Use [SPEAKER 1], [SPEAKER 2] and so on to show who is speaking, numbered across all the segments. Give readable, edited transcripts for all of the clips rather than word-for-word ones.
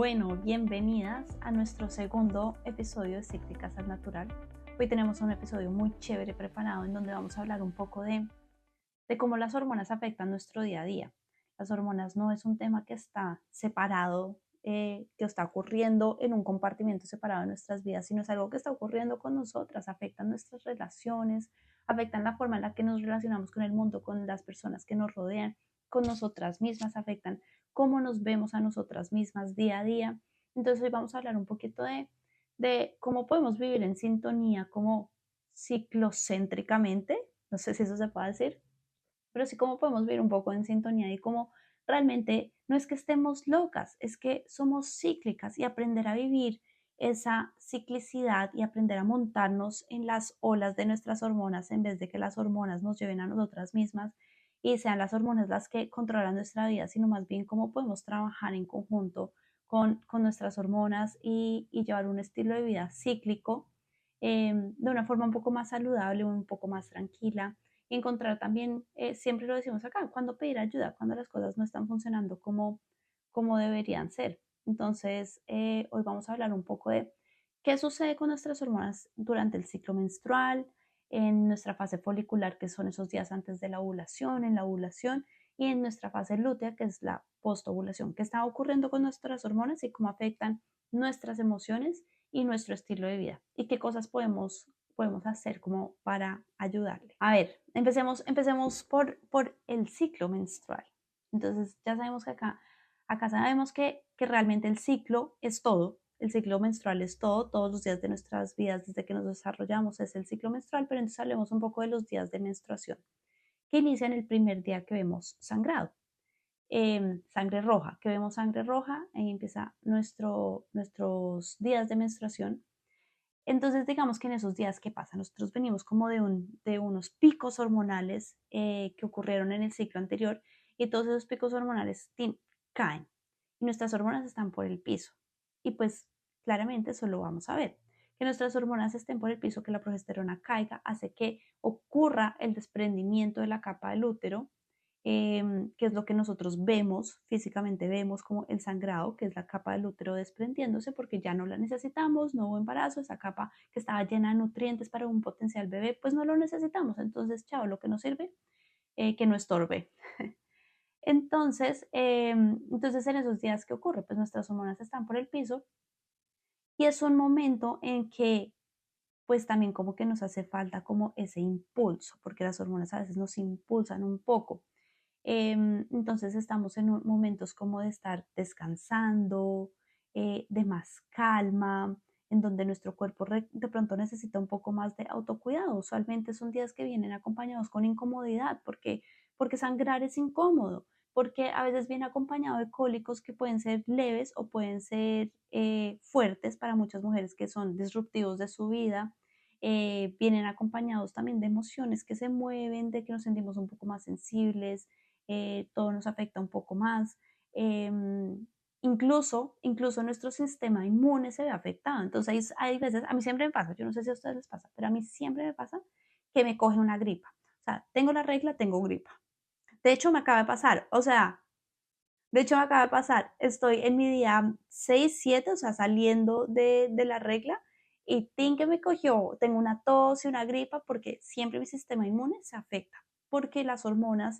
[SPEAKER 1] Bueno, bienvenidas a nuestro segundo episodio de Cíclicas al Natural. Hoy tenemos un episodio muy chévere preparado en donde vamos a hablar un poco de cómo las hormonas afectan nuestro día a día. Las hormonas no es un tema que está separado, que está ocurriendo en un compartimiento separado de nuestras vidas, sino es algo que está ocurriendo con nosotras, afectan nuestras relaciones, afectan la forma en la que nos relacionamos con el mundo, con las personas que nos rodean, con nosotras mismas, afectan cómo nos vemos a nosotras mismas día a día. Entonces hoy vamos a hablar un poquito de cómo podemos vivir en sintonía, como ciclocéntricamente, no sé si eso se puede decir, pero sí cómo podemos vivir un poco en sintonía y cómo realmente no es que estemos locas, es que somos cíclicas y aprender a vivir esa ciclicidad y aprender a montarnos en las olas de nuestras hormonas en vez de que las hormonas nos lleven a nosotras mismas y sean las hormonas las que controlan nuestra vida, sino más bien cómo podemos trabajar en conjunto con nuestras hormonas y llevar un estilo de vida cíclico de una forma un poco más saludable, un poco más tranquila y encontrar también, siempre lo decimos acá, cuando pedir ayuda, cuando las cosas no están funcionando como deberían ser. Entonces, hoy vamos a hablar un poco de qué sucede con nuestras hormonas durante el ciclo menstrual, en nuestra fase folicular, que son esos días antes de la ovulación, en la ovulación, y en nuestra fase lútea, que es la postovulación, qué está ocurriendo con nuestras hormonas y cómo afectan nuestras emociones y nuestro estilo de vida y qué cosas podemos hacer como para ayudarle. A ver, empecemos por el ciclo menstrual. Entonces ya sabemos que acá sabemos que realmente el ciclo es todo. El ciclo menstrual es todo, todos los días de nuestras vidas desde que nos desarrollamos es el ciclo menstrual, pero entonces hablemos un poco de los días de menstruación, que inician el primer día que vemos sangrado. Sangre roja, que vemos sangre roja, ahí empieza nuestros días de menstruación. Entonces, digamos que en esos días, ¿qué pasa? Nosotros venimos como de unos picos hormonales que ocurrieron en el ciclo anterior y todos esos picos hormonales caen y nuestras hormonas están por el piso. Y pues claramente eso lo vamos a ver. Que nuestras hormonas estén por el piso, que la progesterona caiga, hace que ocurra el desprendimiento de la capa del útero, que es lo que nosotros vemos, físicamente vemos como el sangrado, que es la capa del útero desprendiéndose porque ya no la necesitamos, no hubo embarazo, esa capa que estaba llena de nutrientes para un potencial bebé, pues no lo necesitamos. Entonces, chao, lo que nos sirve, que no estorbe. Entonces, en esos días, ¿qué ocurre? Pues nuestras hormonas están por el piso y es un momento en que pues también como que nos hace falta como ese impulso, porque las hormonas a veces nos impulsan un poco. Entonces estamos en momentos como de estar descansando, de más calma, en donde nuestro cuerpo de pronto necesita un poco más de autocuidado. Usualmente son días que vienen acompañados con incomodidad, porque sangrar es incómodo, porque a veces viene acompañado de cólicos que pueden ser leves o pueden ser fuertes para muchas mujeres que son disruptivos de su vida. Vienen acompañados también de emociones que se mueven, de que nos sentimos un poco más sensibles, todo nos afecta un poco más. Eh, incluso nuestro sistema inmune se ve afectado. Entonces hay veces, a mí siempre me pasa, yo no sé si a ustedes les pasa, pero a mí siempre me pasa que me coge una gripa. O sea, tengo la regla, tengo gripa. De hecho, me acaba de pasar, o sea, de hecho me acaba de pasar, estoy en mi día 6 7 o sea, saliendo de la regla y tin que me cogió, tengo una tos y una gripa porque siempre mi sistema inmune se afecta, porque las hormonas,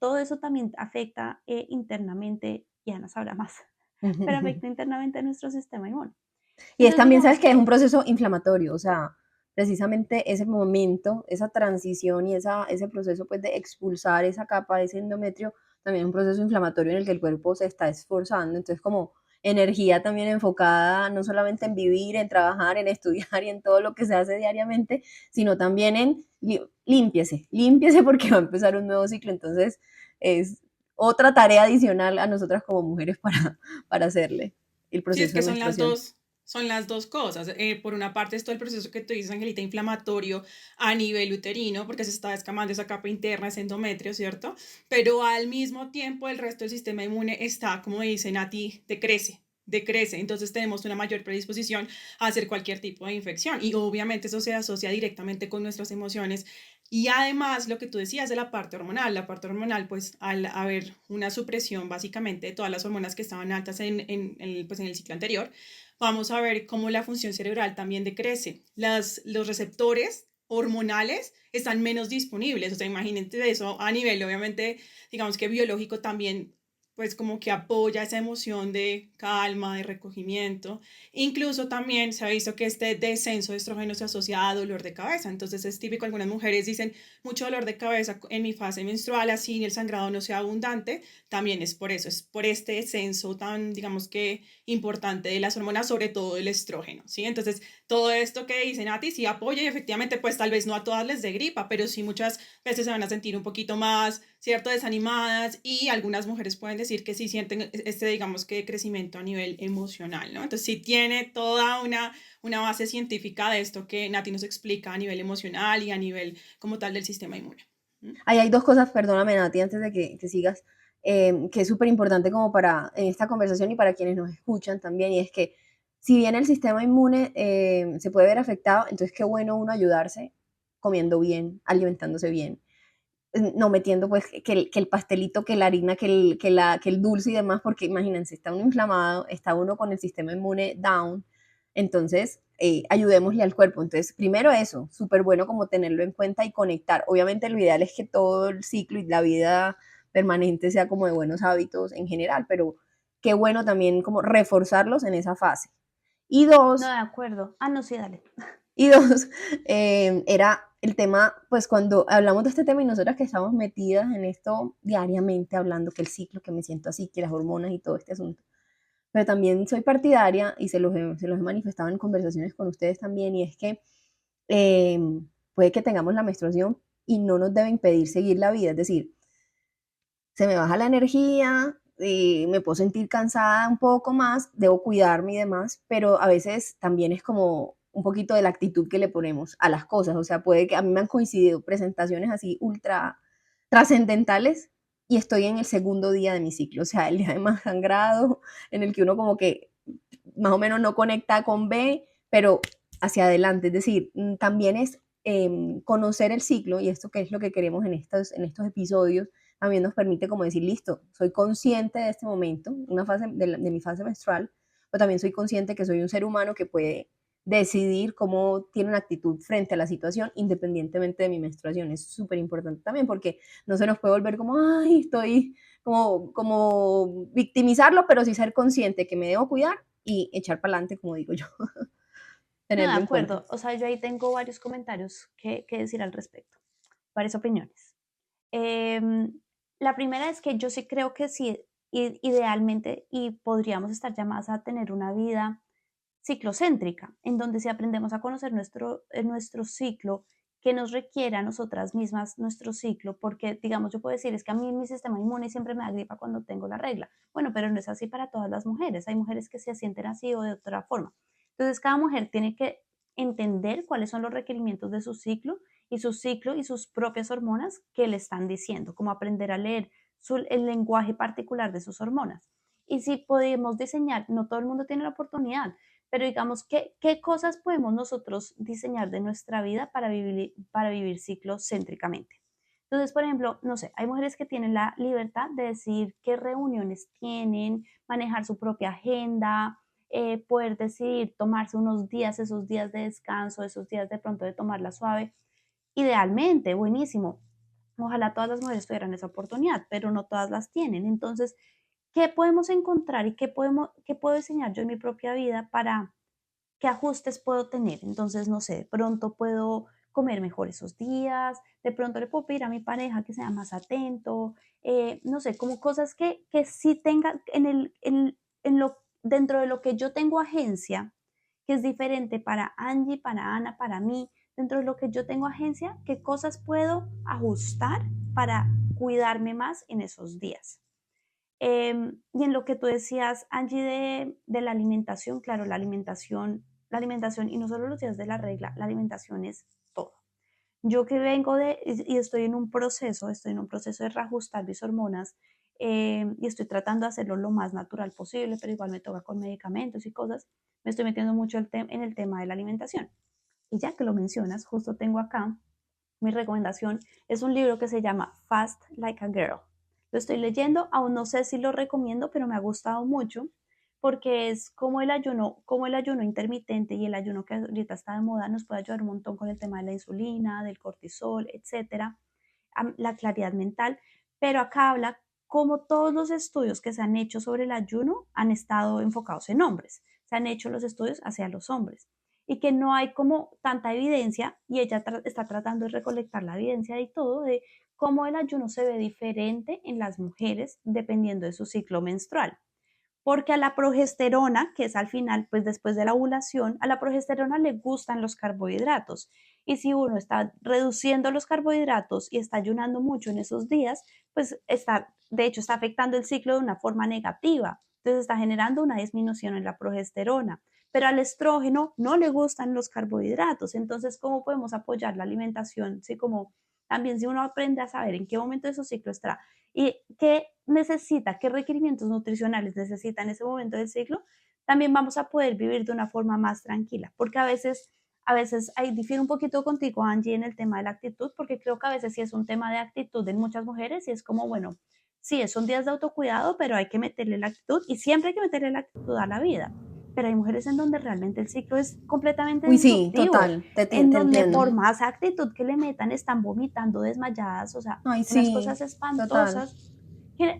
[SPEAKER 1] todo eso también afecta internamente, y Ana sabrá más, pero afecta internamente a nuestro sistema inmune.
[SPEAKER 2] Y es
[SPEAKER 1] Entonces
[SPEAKER 2] también,
[SPEAKER 1] digamos
[SPEAKER 2] ¿sabes qué? Es un
[SPEAKER 1] que
[SPEAKER 2] proceso inflamatorio, o sea, precisamente ese momento, esa transición y ese proceso pues de expulsar esa capa de ese endometrio, también es un proceso inflamatorio en el que el cuerpo se está esforzando, entonces como energía también enfocada no solamente en vivir, en trabajar, en estudiar y en todo lo que se hace diariamente, sino también en límpiese, límpiese porque va a empezar un nuevo ciclo, entonces es otra tarea adicional a nosotras como mujeres para hacerle el
[SPEAKER 3] Sí, es
[SPEAKER 2] proceso
[SPEAKER 3] que
[SPEAKER 2] de menstruación.
[SPEAKER 3] son las dos cosas. Por una parte, es todo el proceso que tú dices, Angelita, inflamatorio a nivel uterino, porque se está descamando esa capa interna, ese endometrio, ¿cierto? Pero al mismo tiempo, el resto del sistema inmune está, como dicen a ti, te crece. decrece, entonces tenemos una mayor predisposición a hacer cualquier tipo de infección y obviamente eso se asocia directamente con nuestras emociones y además lo que tú decías de la parte hormonal pues al haber una supresión básicamente de todas las hormonas que estaban altas pues, en el ciclo anterior, vamos a ver cómo la función cerebral también decrece. Los receptores hormonales están menos disponibles, o sea, imagínate eso a nivel, obviamente, digamos que biológico también, pues como que apoya esa emoción de calma, de recogimiento. Incluso también se ha visto que este descenso de estrógeno se asocia a dolor de cabeza, entonces es típico, algunas mujeres dicen mucho dolor de cabeza en mi fase menstrual, así el sangrado no sea abundante, también es por eso, es por este descenso tan, digamos que importante de las hormonas, sobre todo el estrógeno, ¿sí? Entonces, todo esto que dicen a ti sí apoya y efectivamente, pues tal vez no a todas les dé gripa, pero sí muchas veces se van a sentir un poquito más, ¿cierto?, desanimadas y algunas mujeres pueden decir que sí sienten este, digamos que crecimiento a nivel emocional, ¿no? Entonces, sí tiene toda una base científica de esto que Nati nos explica a nivel emocional y a nivel como tal del sistema inmune. ¿Mm?
[SPEAKER 2] Ahí hay dos cosas, perdóname Nati, antes de que sigas, que es súper importante como para en esta conversación y para quienes nos escuchan también, y es que si bien el sistema inmune se puede ver afectado, entonces qué bueno uno ayudarse comiendo bien, alimentándose bien, no metiendo pues que el pastelito, que la harina, que el dulce y demás, porque imagínense, está uno inflamado, está uno con el sistema inmune down, entonces ayudémosle al cuerpo. Entonces, primero eso, súper bueno como tenerlo en cuenta y conectar. Obviamente lo ideal es que todo el ciclo y la vida permanente sea como de buenos hábitos en general, pero qué bueno también como reforzarlos en esa fase. Y
[SPEAKER 1] No,
[SPEAKER 2] dos,
[SPEAKER 1] de acuerdo. Ah, no, sí, dale.
[SPEAKER 2] y dos, era el tema, pues cuando hablamos de este tema y nosotras que estamos metidas en esto diariamente, hablando que el ciclo, que me siento así, que las hormonas y todo este asunto, pero también soy partidaria y se los he manifestado en conversaciones con ustedes también, y es que eh, puede que tengamos la menstruación y no nos debe impedir seguir la vida, es decir, se me baja la energía, me puedo sentir cansada un poco más, debo cuidarme y demás, pero a veces también es como un poquito de la actitud que le ponemos a las cosas, o sea, puede que a mí me han coincidido presentaciones así ultra trascendentales y estoy en el segundo día de mi ciclo, o sea, el día de más sangrado, en el que uno como que más o menos no conecta con B, pero hacia adelante, es decir, también es conocer el ciclo, y esto que es lo que queremos en estos episodios, también nos permite como decir, listo, soy consciente de este momento, una fase de mi fase menstrual, pero también soy consciente que soy un ser humano que puede decidir cómo tiene una actitud frente a la situación independientemente de mi menstruación. Es súper importante también porque no se nos puede volver como, ay, estoy como victimizarlo, pero sí ser consciente que me debo cuidar y echar para adelante, como digo yo,
[SPEAKER 1] No, de
[SPEAKER 2] tenerlo en cuenta.
[SPEAKER 1] acuerdo. O sea, yo ahí tengo varios comentarios que decir al respecto, varias opiniones. Em, la primera es que yo sí creo que sí, idealmente, y podríamos estar llamadas a tener una vida ciclocéntrica, en donde si aprendemos a conocer nuestro ciclo, que nos requiere a nosotras mismas nuestro ciclo, porque digamos, yo puedo decir, es que a mí mi sistema inmune siempre me da gripa cuando tengo la regla. Bueno, pero no es así para todas las mujeres. Hay mujeres que se sienten así o de otra forma. Entonces, cada mujer tiene que entender cuáles son los requerimientos de su ciclo y sus propias hormonas que le están diciendo, como aprender a leer el lenguaje particular de sus hormonas. Y si podemos diseñar, no todo el mundo tiene la oportunidad, pero digamos, ¿qué cosas podemos nosotros diseñar de nuestra vida para vivir ciclos céntricamente? Entonces, por ejemplo, no sé, hay mujeres que tienen la libertad de decidir qué reuniones tienen, manejar su propia agenda, poder decidir tomarse unos días, esos días de descanso, esos días de pronto de tomarla suave. Idealmente, buenísimo. Ojalá todas las mujeres tuvieran esa oportunidad, pero no todas las tienen. Entonces, ¿qué podemos encontrar y qué puedo diseñar yo en mi propia vida para qué ajustes puedo tener? Entonces, no sé, de pronto puedo comer mejor esos días, de pronto le puedo pedir a mi pareja que sea más atento, no sé, como cosas que sí tenga dentro de lo que yo tengo agencia, que es diferente para Angie, para Ana, para mí, dentro de lo que yo tengo agencia, qué cosas puedo ajustar para cuidarme más en esos días. Y en lo que tú decías, Angie, de la alimentación, claro, la alimentación, y no solo los días de la regla, la alimentación es todo. Yo que vengo y estoy en un proceso de reajustar mis hormonas, y estoy tratando de hacerlo lo más natural posible, pero igual me toca con medicamentos y cosas, me estoy metiendo mucho en el tema de la alimentación. Y ya que lo mencionas, justo tengo acá mi recomendación, es un libro que se llama Fast Like a Girl. Lo estoy leyendo, aún no sé si lo recomiendo, pero me ha gustado mucho porque es como el ayuno intermitente y el ayuno que ahorita está de moda nos puede ayudar un montón con el tema de la insulina, del cortisol, etcétera, la claridad mental, pero acá habla como todos los estudios que se han hecho sobre el ayuno han estado enfocados en hombres, se han hecho los estudios hacia los hombres y que no hay como tanta evidencia y ella está tratando de recolectar la evidencia y todo de cómo el ayuno se ve diferente en las mujeres dependiendo de su ciclo menstrual. Porque a la progesterona, que es al final, pues después de la ovulación, a la progesterona le gustan los carbohidratos. Y si uno está reduciendo los carbohidratos y está ayunando mucho en esos días, pues de hecho, está afectando el ciclo de una forma negativa. Entonces está generando una disminución en la progesterona. Pero al estrógeno no le gustan los carbohidratos. Entonces, ¿cómo podemos apoyar la alimentación? Sí, como también si uno aprende a saber en qué momento de su ciclo está y qué necesita, qué requerimientos nutricionales necesita en ese momento del ciclo, también vamos a poder vivir de una forma más tranquila, porque a veces ahí difiero un poquito contigo, Angie, en el tema de la actitud, porque creo que a veces sí es un tema de actitud en muchas mujeres y es como, bueno, sí, son días de autocuidado, pero hay que meterle la actitud y siempre hay que meterle la actitud a la vida. Pero hay mujeres en donde realmente el ciclo es completamente
[SPEAKER 2] Uy, sí,
[SPEAKER 1] disruptivo,
[SPEAKER 2] total, te
[SPEAKER 1] en donde
[SPEAKER 2] entiendo.
[SPEAKER 1] por más actitud que le metan están vomitando desmayadas, o sea,
[SPEAKER 2] Ay,
[SPEAKER 1] unas
[SPEAKER 2] sí,
[SPEAKER 1] cosas
[SPEAKER 2] total.
[SPEAKER 1] espantosas.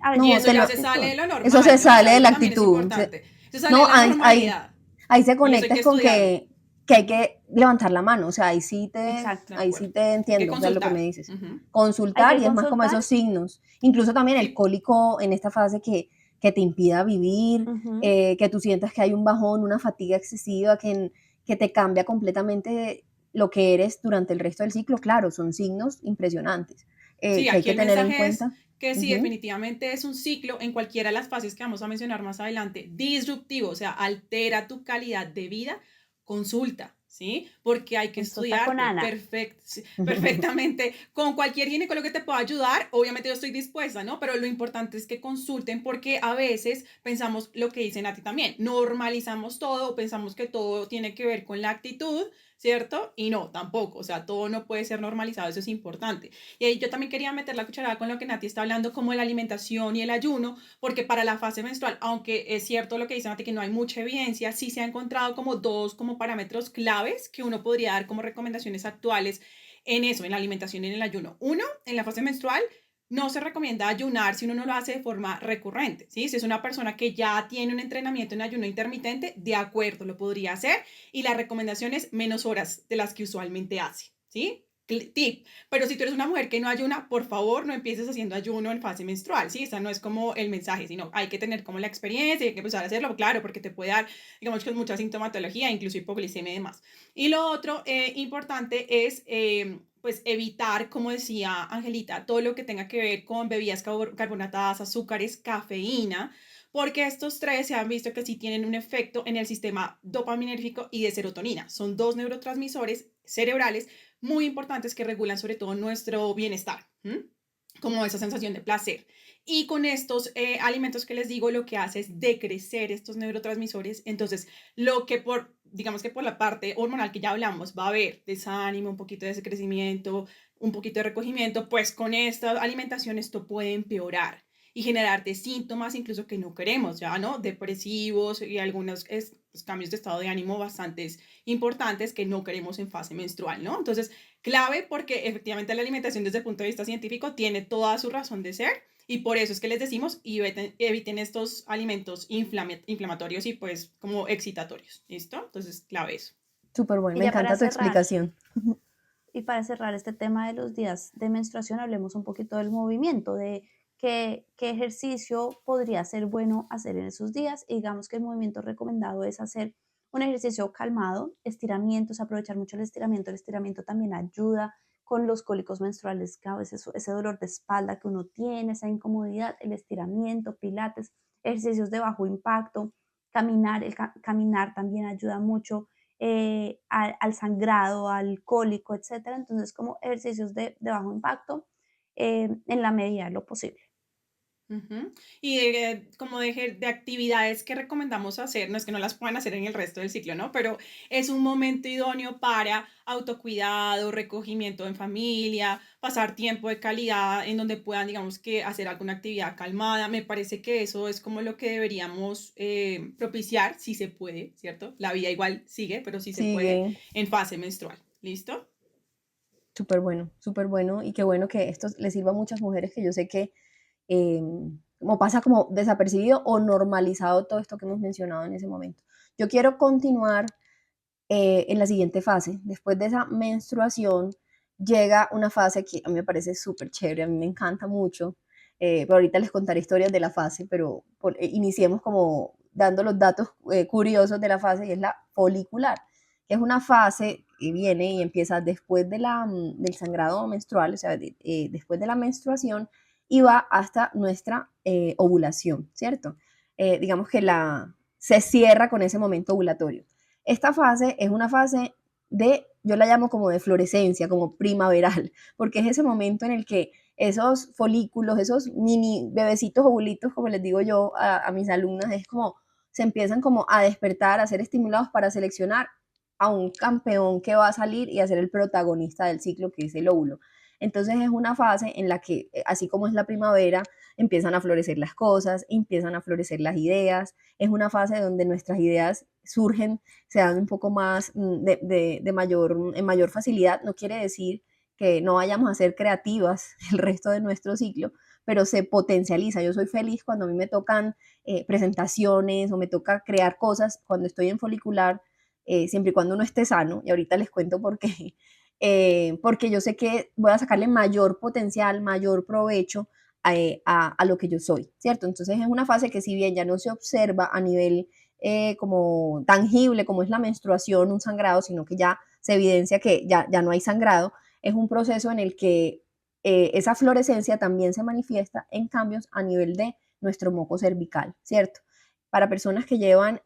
[SPEAKER 1] A veces
[SPEAKER 3] Y
[SPEAKER 2] No,
[SPEAKER 3] eso
[SPEAKER 2] te
[SPEAKER 3] ya
[SPEAKER 2] lo,
[SPEAKER 3] se sale de
[SPEAKER 1] actitud.
[SPEAKER 3] lo
[SPEAKER 2] eso se
[SPEAKER 3] normal, ¿no? O sea,
[SPEAKER 2] sale de
[SPEAKER 3] eso
[SPEAKER 2] la
[SPEAKER 3] también es
[SPEAKER 2] actitud.
[SPEAKER 3] importante. Eso sale de
[SPEAKER 2] No,
[SPEAKER 3] la normalidad
[SPEAKER 2] ahí se
[SPEAKER 3] y eso hay que
[SPEAKER 2] conectas con
[SPEAKER 3] estudiarlo.
[SPEAKER 2] que hay que levantar la mano, o sea,
[SPEAKER 1] Exacto.
[SPEAKER 3] De
[SPEAKER 2] ahí sí
[SPEAKER 3] acuerdo.
[SPEAKER 2] te
[SPEAKER 3] Hay que
[SPEAKER 2] entiendo, o sea, lo que me
[SPEAKER 3] consultar.
[SPEAKER 2] dices.
[SPEAKER 3] Ujú.
[SPEAKER 1] Hay
[SPEAKER 2] Consultar
[SPEAKER 1] que
[SPEAKER 2] y es más como
[SPEAKER 1] consultar.
[SPEAKER 2] esos signos. Incluso también el
[SPEAKER 3] Sí.
[SPEAKER 2] cólico en esta fase que te impida vivir,
[SPEAKER 1] Ujú.
[SPEAKER 2] que tú sientas que hay un bajón, una fatiga excesiva, que te cambia completamente lo que eres durante el resto del ciclo. Claro, son signos impresionantes
[SPEAKER 3] Sí,
[SPEAKER 2] que hay
[SPEAKER 3] aquí
[SPEAKER 2] que
[SPEAKER 3] el
[SPEAKER 2] tener en
[SPEAKER 3] mensaje es
[SPEAKER 2] cuenta.
[SPEAKER 3] que sí,
[SPEAKER 2] Ujú.
[SPEAKER 3] definitivamente es un ciclo en cualquiera de las fases que vamos a mencionar más adelante, disruptivo, o sea, altera tu calidad de vida, consulta, ¿sí? Porque hay que
[SPEAKER 1] Esto está con
[SPEAKER 3] estudiarte
[SPEAKER 1] Ana.
[SPEAKER 3] perfectamente con cualquier ginecólogo que te pueda ayudar. Obviamente yo estoy dispuesta, ¿no? Pero lo importante es que consulten porque a veces pensamos lo que dicen a ti también, normalizamos todo, pensamos que todo tiene que ver con la actitud, ¿cierto? Y no, tampoco, o sea, todo no puede ser normalizado, eso es importante. Y ahí yo también quería meter la cucharada con lo que Nati está hablando, como la alimentación y el ayuno, porque para la fase menstrual, aunque es cierto lo que dice Nati, que no hay mucha evidencia, sí se ha encontrado como dos como parámetros claves que uno podría dar como recomendaciones actuales en eso, en la alimentación y en el ayuno. Uno, en la fase menstrual, no se recomienda ayunar si uno no lo hace de forma recurrente, ¿sí? Si es una persona que ya tiene un entrenamiento en ayuno intermitente, de acuerdo, lo podría hacer y la recomendación es menos horas de las que usualmente hace, ¿sí? Tip, pero si tú eres una mujer que no ayuna, por favor no empieces haciendo ayuno en fase menstrual, ¿sí? Esa no es como el mensaje, sino hay que tener como la experiencia y hay que empezar a hacerlo, claro, porque te puede dar, digamos que mucha sintomatología, incluso hipoglicemia y demás. Y lo otro importante es, pues, evitar, como decía Angelita, todo lo que tenga que ver con bebidas carbonatadas, azúcares, cafeína, porque estos tres se han visto que sí tienen un efecto en el sistema dopaminérgico y de serotonina. Son dos neurotransmisores cerebrales muy importantes que regulan sobre todo nuestro bienestar, ¿m? Como esa sensación de placer. Y con estos alimentos que les digo, lo que hace es decrecer estos neurotransmisores. Entonces, lo que digamos que por la parte hormonal que ya hablamos, va a haber desánimo, un poquito de decrecimiento, un poquito de recogimiento, pues con esta alimentación esto puede empeorar y generarte síntomas incluso que no queremos, ya, ¿no? Depresivos y algunos pues, cambios de estado de ánimo bastante importantes que no queremos en fase menstrual, ¿no? Entonces, clave porque efectivamente la alimentación desde el punto de vista científico tiene toda su razón de ser y por eso es que les decimos eviten estos alimentos inflamatorios y pues como excitatorios, ¿listo? Entonces, clave eso.
[SPEAKER 2] Súper bueno,
[SPEAKER 1] Y
[SPEAKER 2] me
[SPEAKER 1] ya para
[SPEAKER 2] encanta tu
[SPEAKER 1] cerrar,
[SPEAKER 2] explicación.
[SPEAKER 1] este tema de los días de menstruación, hablemos un poquito del movimiento, de qué ejercicio podría ser bueno hacer en esos días. Y digamos que el movimiento recomendado es hacer un ejercicio calmado, estiramientos, aprovechar mucho el estiramiento. El estiramiento también ayuda con los cólicos menstruales, que a veces ese dolor de espalda que uno tiene, esa incomodidad, el estiramiento, pilates, ejercicios de bajo impacto, caminar, caminar también ayuda mucho al sangrado, al cólico, etcétera. Entonces, como ejercicios de bajo impacto en la medida de lo posible.
[SPEAKER 3] Ujú. Y como de actividades que recomendamos hacer, no es que no las puedan hacer en el resto del ciclo, ¿no? Pero es un momento idóneo para autocuidado, recogimiento en familia, pasar tiempo de calidad en donde puedan, digamos que, hacer alguna actividad calmada. Me parece que eso es como lo que deberíamos propiciar, si se puede, ¿cierto? La vida igual sigue, pero si se puede,
[SPEAKER 2] Sigue.
[SPEAKER 3] en fase menstrual. ¿Listo?
[SPEAKER 2] Súper bueno, y qué bueno que esto le sirva a muchas mujeres que yo sé que como pasa como desapercibido o normalizado todo esto que hemos mencionado en ese momento. Yo quiero continuar en la siguiente fase. Después de esa menstruación llega una fase que a mí me parece súper chévere, a mí me encanta mucho. Pero ahorita les contaré historias de la fase, pero iniciemos como dando los datos curiosos de la fase y es la folicular, que es una fase que viene y empieza después de del sangrado menstrual, o sea, después de la menstruación y va hasta nuestra ovulación, ¿cierto? Digamos que se cierra con ese momento ovulatorio. Esta fase es una fase yo la llamo como de florescencia, como primaveral, porque es ese momento en el que esos folículos, esos mini bebecitos ovulitos, como les digo yo a mis alumnas, es como se empiezan como a despertar, a ser estimulados para seleccionar a un campeón que va a salir y a ser el protagonista del ciclo, que es el óvulo. Entonces es una fase en la que, así como es la primavera, empiezan a florecer las cosas, empiezan a florecer las ideas, es una fase donde nuestras ideas surgen, se dan un poco más en mayor facilidad. No quiere decir que no vayamos a ser creativas el resto de nuestro ciclo, pero se potencializa. Yo soy feliz cuando a mí me tocan presentaciones o me toca crear cosas cuando estoy en folicular, siempre y cuando uno esté sano, y ahorita les cuento por qué, porque yo sé que voy a sacarle mayor potencial, mayor provecho a lo que yo soy, ¿cierto? Entonces es una fase que si bien ya no se observa a nivel como tangible como es la menstruación, un sangrado, sino que ya se evidencia que ya no hay sangrado, es un proceso en el que esa fluorescencia también se manifiesta en cambios a nivel de nuestro moco cervical, ¿cierto? Para personas que llevan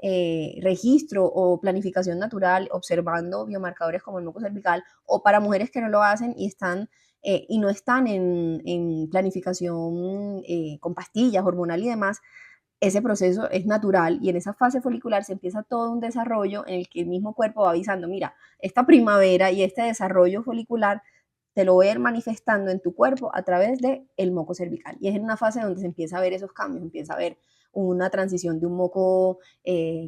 [SPEAKER 2] registro o planificación natural observando biomarcadores como el moco cervical, o para mujeres que no lo hacen y no están en planificación con pastillas, hormonal y demás, ese proceso es natural y en esa fase folicular se empieza todo un desarrollo en el que el mismo cuerpo va avisando, mira, esta primavera y este desarrollo folicular te lo voy a ir manifestando en tu cuerpo a través del moco cervical. Y es en una fase donde se empieza a ver esos cambios, empieza a ver una transición de un moco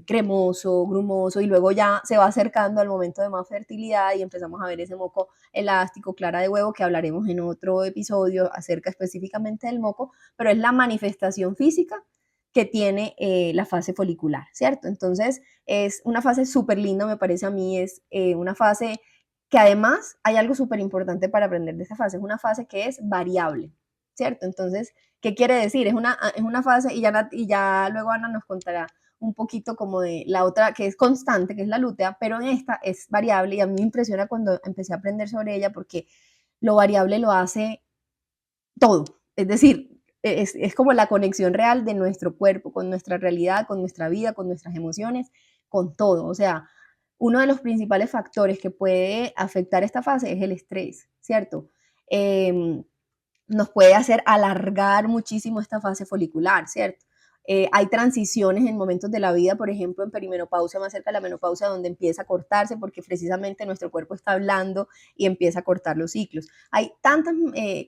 [SPEAKER 2] cremoso, grumoso, y luego ya se va acercando al momento de más fertilidad y empezamos a ver ese moco elástico, clara de huevo, que hablaremos en otro episodio acerca específicamente del moco, pero es la manifestación física que tiene la fase folicular, ¿cierto? Entonces es una fase súper linda, me parece a mí, es una fase que además hay algo súper importante para aprender de esa fase, es una fase que es variable, ¿cierto? Entonces, ¿qué quiere decir? Es una fase, y ya luego Ana nos contará un poquito como de la otra que es constante, que es la lútea, pero en esta es variable y a mí me impresiona cuando empecé a aprender sobre ella porque lo variable lo hace todo. Es decir, es como la conexión real de nuestro cuerpo con nuestra realidad, con nuestra vida, con nuestras emociones, con todo. O sea, uno de los principales factores que puede afectar esta fase es el estrés, ¿cierto? Eh, Nos puede hacer alargar muchísimo esta fase folicular, ¿cierto? Hay transiciones en momentos de la vida, por ejemplo, en perimenopausia, más cerca de la menopausia, donde empieza a cortarse porque precisamente nuestro cuerpo está hablando y empieza a cortar los ciclos. Hay tantas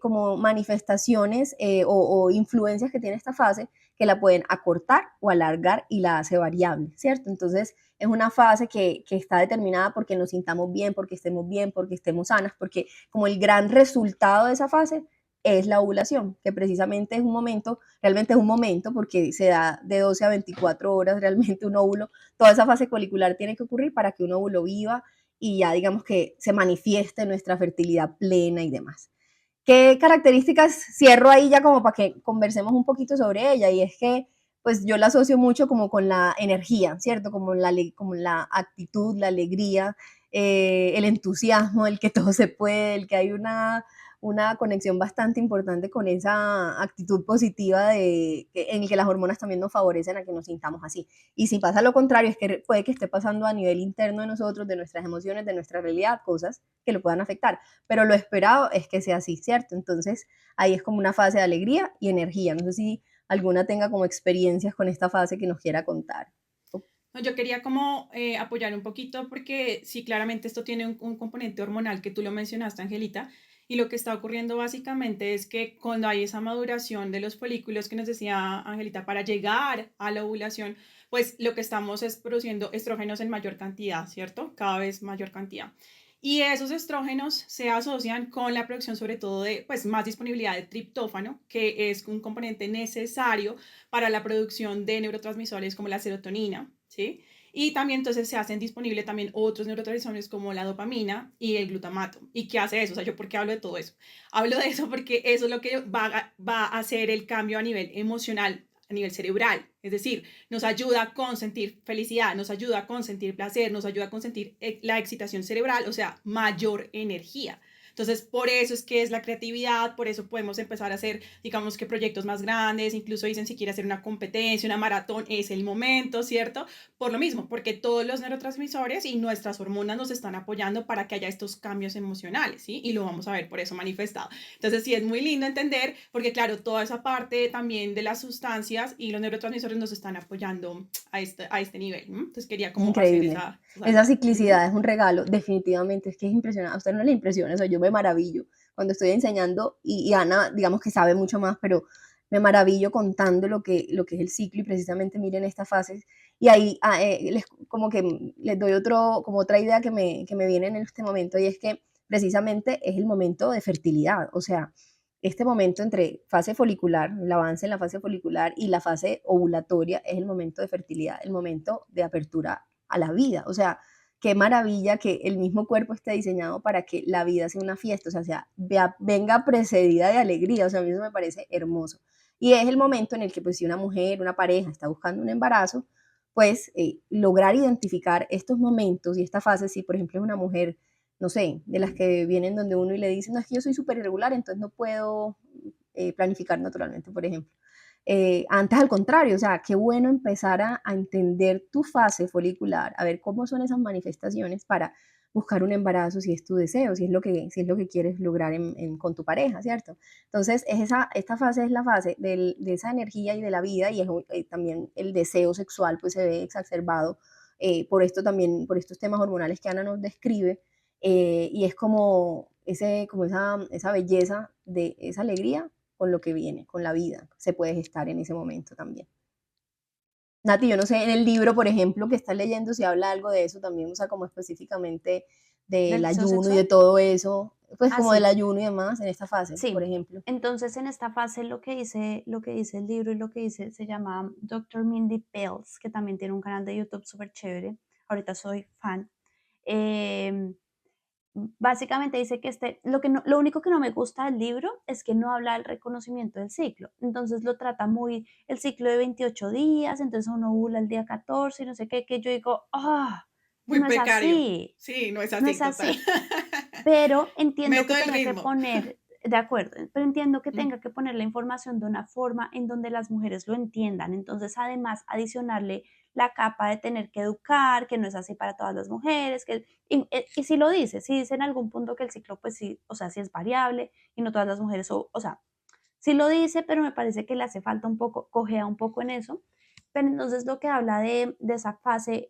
[SPEAKER 2] como manifestaciones o influencias que tiene esta fase que la pueden acortar o alargar y la hace variable, ¿cierto? Entonces, es una fase que está determinada porque nos sintamos bien, porque estemos sanas, porque como el gran resultado de esa fase es la ovulación, que precisamente es un momento, realmente es un momento porque se da de 12 a 24 horas realmente un óvulo. Toda esa fase folicular tiene que ocurrir para que un óvulo viva y ya digamos que se manifieste nuestra fertilidad plena y demás. ¿Qué características cierro ahí ya como para que conversemos un poquito sobre ella? Y es que pues yo la asocio mucho como con la energía, ¿cierto? Como la actitud, la alegría, el entusiasmo, el que todo se puede, el que hay una conexión bastante importante con esa actitud positiva en el que las hormonas también nos favorecen a que nos sintamos así. Y si pasa lo contrario, es que puede que esté pasando a nivel interno de nosotros, de nuestras emociones, de nuestra realidad, cosas que lo puedan afectar. Pero lo esperado es que sea así, ¿cierto? Entonces ahí es como una fase de alegría y energía. No sé si alguna tenga como experiencias con esta fase que nos quiera contar.
[SPEAKER 3] No, yo quería como apoyar un poquito porque sí, claramente esto tiene un componente hormonal que tú lo mencionaste, Angelita, y lo que está ocurriendo básicamente es que cuando hay esa maduración de los folículos que nos decía Angelita para llegar a la ovulación, pues lo que estamos es produciendo estrógenos en mayor cantidad, ¿cierto? Cada vez mayor cantidad. Y esos estrógenos se asocian con la producción sobre todo de pues más disponibilidad de triptófano, que es un componente necesario para la producción de neurotransmisores como la serotonina, ¿sí? Y también entonces se hacen disponibles también otros neurotransmisores como la dopamina y el glutamato. ¿Y qué hace eso? O sea, ¿yo por qué hablo de todo eso? Hablo de eso porque eso es lo que va a hacer el cambio a nivel emocional, a nivel cerebral. Es decir, nos ayuda con sentir felicidad, nos ayuda con sentir placer, nos ayuda con sentir la excitación cerebral, o sea, mayor energía. Entonces, por eso es que es la creatividad, por eso podemos empezar a hacer, digamos que proyectos más grandes, incluso dicen si quiere hacer una competencia, una maratón, es el momento, ¿cierto? Por lo mismo, porque todos los neurotransmisores y nuestras hormonas nos están apoyando para que haya estos cambios emocionales, ¿sí? Y lo vamos a ver por eso manifestado. Entonces, sí, es muy lindo entender, porque claro, toda esa parte también de las sustancias y los neurotransmisores nos están apoyando a este nivel. Entonces, quería como hacer
[SPEAKER 2] Increíble.
[SPEAKER 3] esa
[SPEAKER 2] Esa
[SPEAKER 3] salvedad.
[SPEAKER 2] ciclicidad es un regalo, definitivamente, es que es impresionante. A usted no le impresiona, o sea, yo me maravillo cuando estoy enseñando y Ana, digamos que sabe mucho más, pero me maravillo contando lo que es el ciclo y precisamente miren estas fases. Y ahí como que les doy como otra idea que me viene en este momento y es que precisamente es el momento de fertilidad, o sea, este momento entre fase folicular, el avance en la fase folicular y la fase ovulatoria es el momento de fertilidad, el momento de apertura a la vida. O sea, qué maravilla que el mismo cuerpo esté diseñado para que la vida sea una fiesta, o sea, venga precedida de alegría, o sea, a mí eso me parece hermoso. Y es el momento en el que, pues, si una mujer, una pareja está buscando un embarazo, pues lograr identificar estos momentos y esta fase, si por ejemplo es una mujer, no sé, de las que vienen donde uno y le dicen, no, es que yo soy súper irregular, entonces no puedo planificar naturalmente, por ejemplo. Antes al contrario, o sea, qué bueno empezar a entender tu fase folicular, a ver cómo son esas manifestaciones para buscar un embarazo si es tu deseo, si es lo que quieres lograr con tu pareja, ¿cierto? Entonces, esta fase es la fase de esa energía y de la vida y también el deseo sexual pues se ve exacerbado por esto también, por estos temas hormonales que Ana nos describe y es como esa belleza de esa alegría con lo que viene, con la vida, se puede gestar en ese momento también. Nati, yo no sé, en el libro, por ejemplo, que estás leyendo, si habla algo de eso también, o sea, como específicamente del
[SPEAKER 1] ¿Del deseo
[SPEAKER 2] ayuno y de
[SPEAKER 1] sexual?
[SPEAKER 2] todo eso, pues
[SPEAKER 1] Ah,
[SPEAKER 2] como del
[SPEAKER 1] sí,
[SPEAKER 2] ayuno y demás en esta fase, por
[SPEAKER 1] sí.
[SPEAKER 2] ejemplo.
[SPEAKER 1] Entonces, en esta fase lo que dice el libro y lo que dice se llama Doctor Mindy Pelz, que también tiene un canal de YouTube súper chévere. Ahorita soy fan. Em, Básicamente dice que lo único que no me gusta del libro es que no habla del reconocimiento del ciclo. Entonces lo trata muy, el ciclo de 28 días, entonces uno ovula el día 14 y no sé qué, que yo digo,
[SPEAKER 3] Muy
[SPEAKER 1] no es
[SPEAKER 3] precario.
[SPEAKER 1] así,
[SPEAKER 3] Sí, no es
[SPEAKER 1] no
[SPEAKER 3] así,
[SPEAKER 1] es
[SPEAKER 3] total.
[SPEAKER 1] así. Pero entiendo que
[SPEAKER 3] Meto el
[SPEAKER 1] tenga que
[SPEAKER 3] ritmo.
[SPEAKER 1] poner, de acuerdo, pero entiendo que
[SPEAKER 3] Mm.
[SPEAKER 1] tenga que poner la información de una forma en donde las mujeres lo entiendan. Entonces, además, adicionarle la capa de tener que educar, que no es así para todas las mujeres, y si lo dice, si dice en algún punto que el ciclo, pues sí, o sea, sí es variable y no todas las mujeres, o sea, sí lo dice, pero me parece que le hace falta un poco, cojea un poco en eso. Pero entonces lo que habla de esa fase,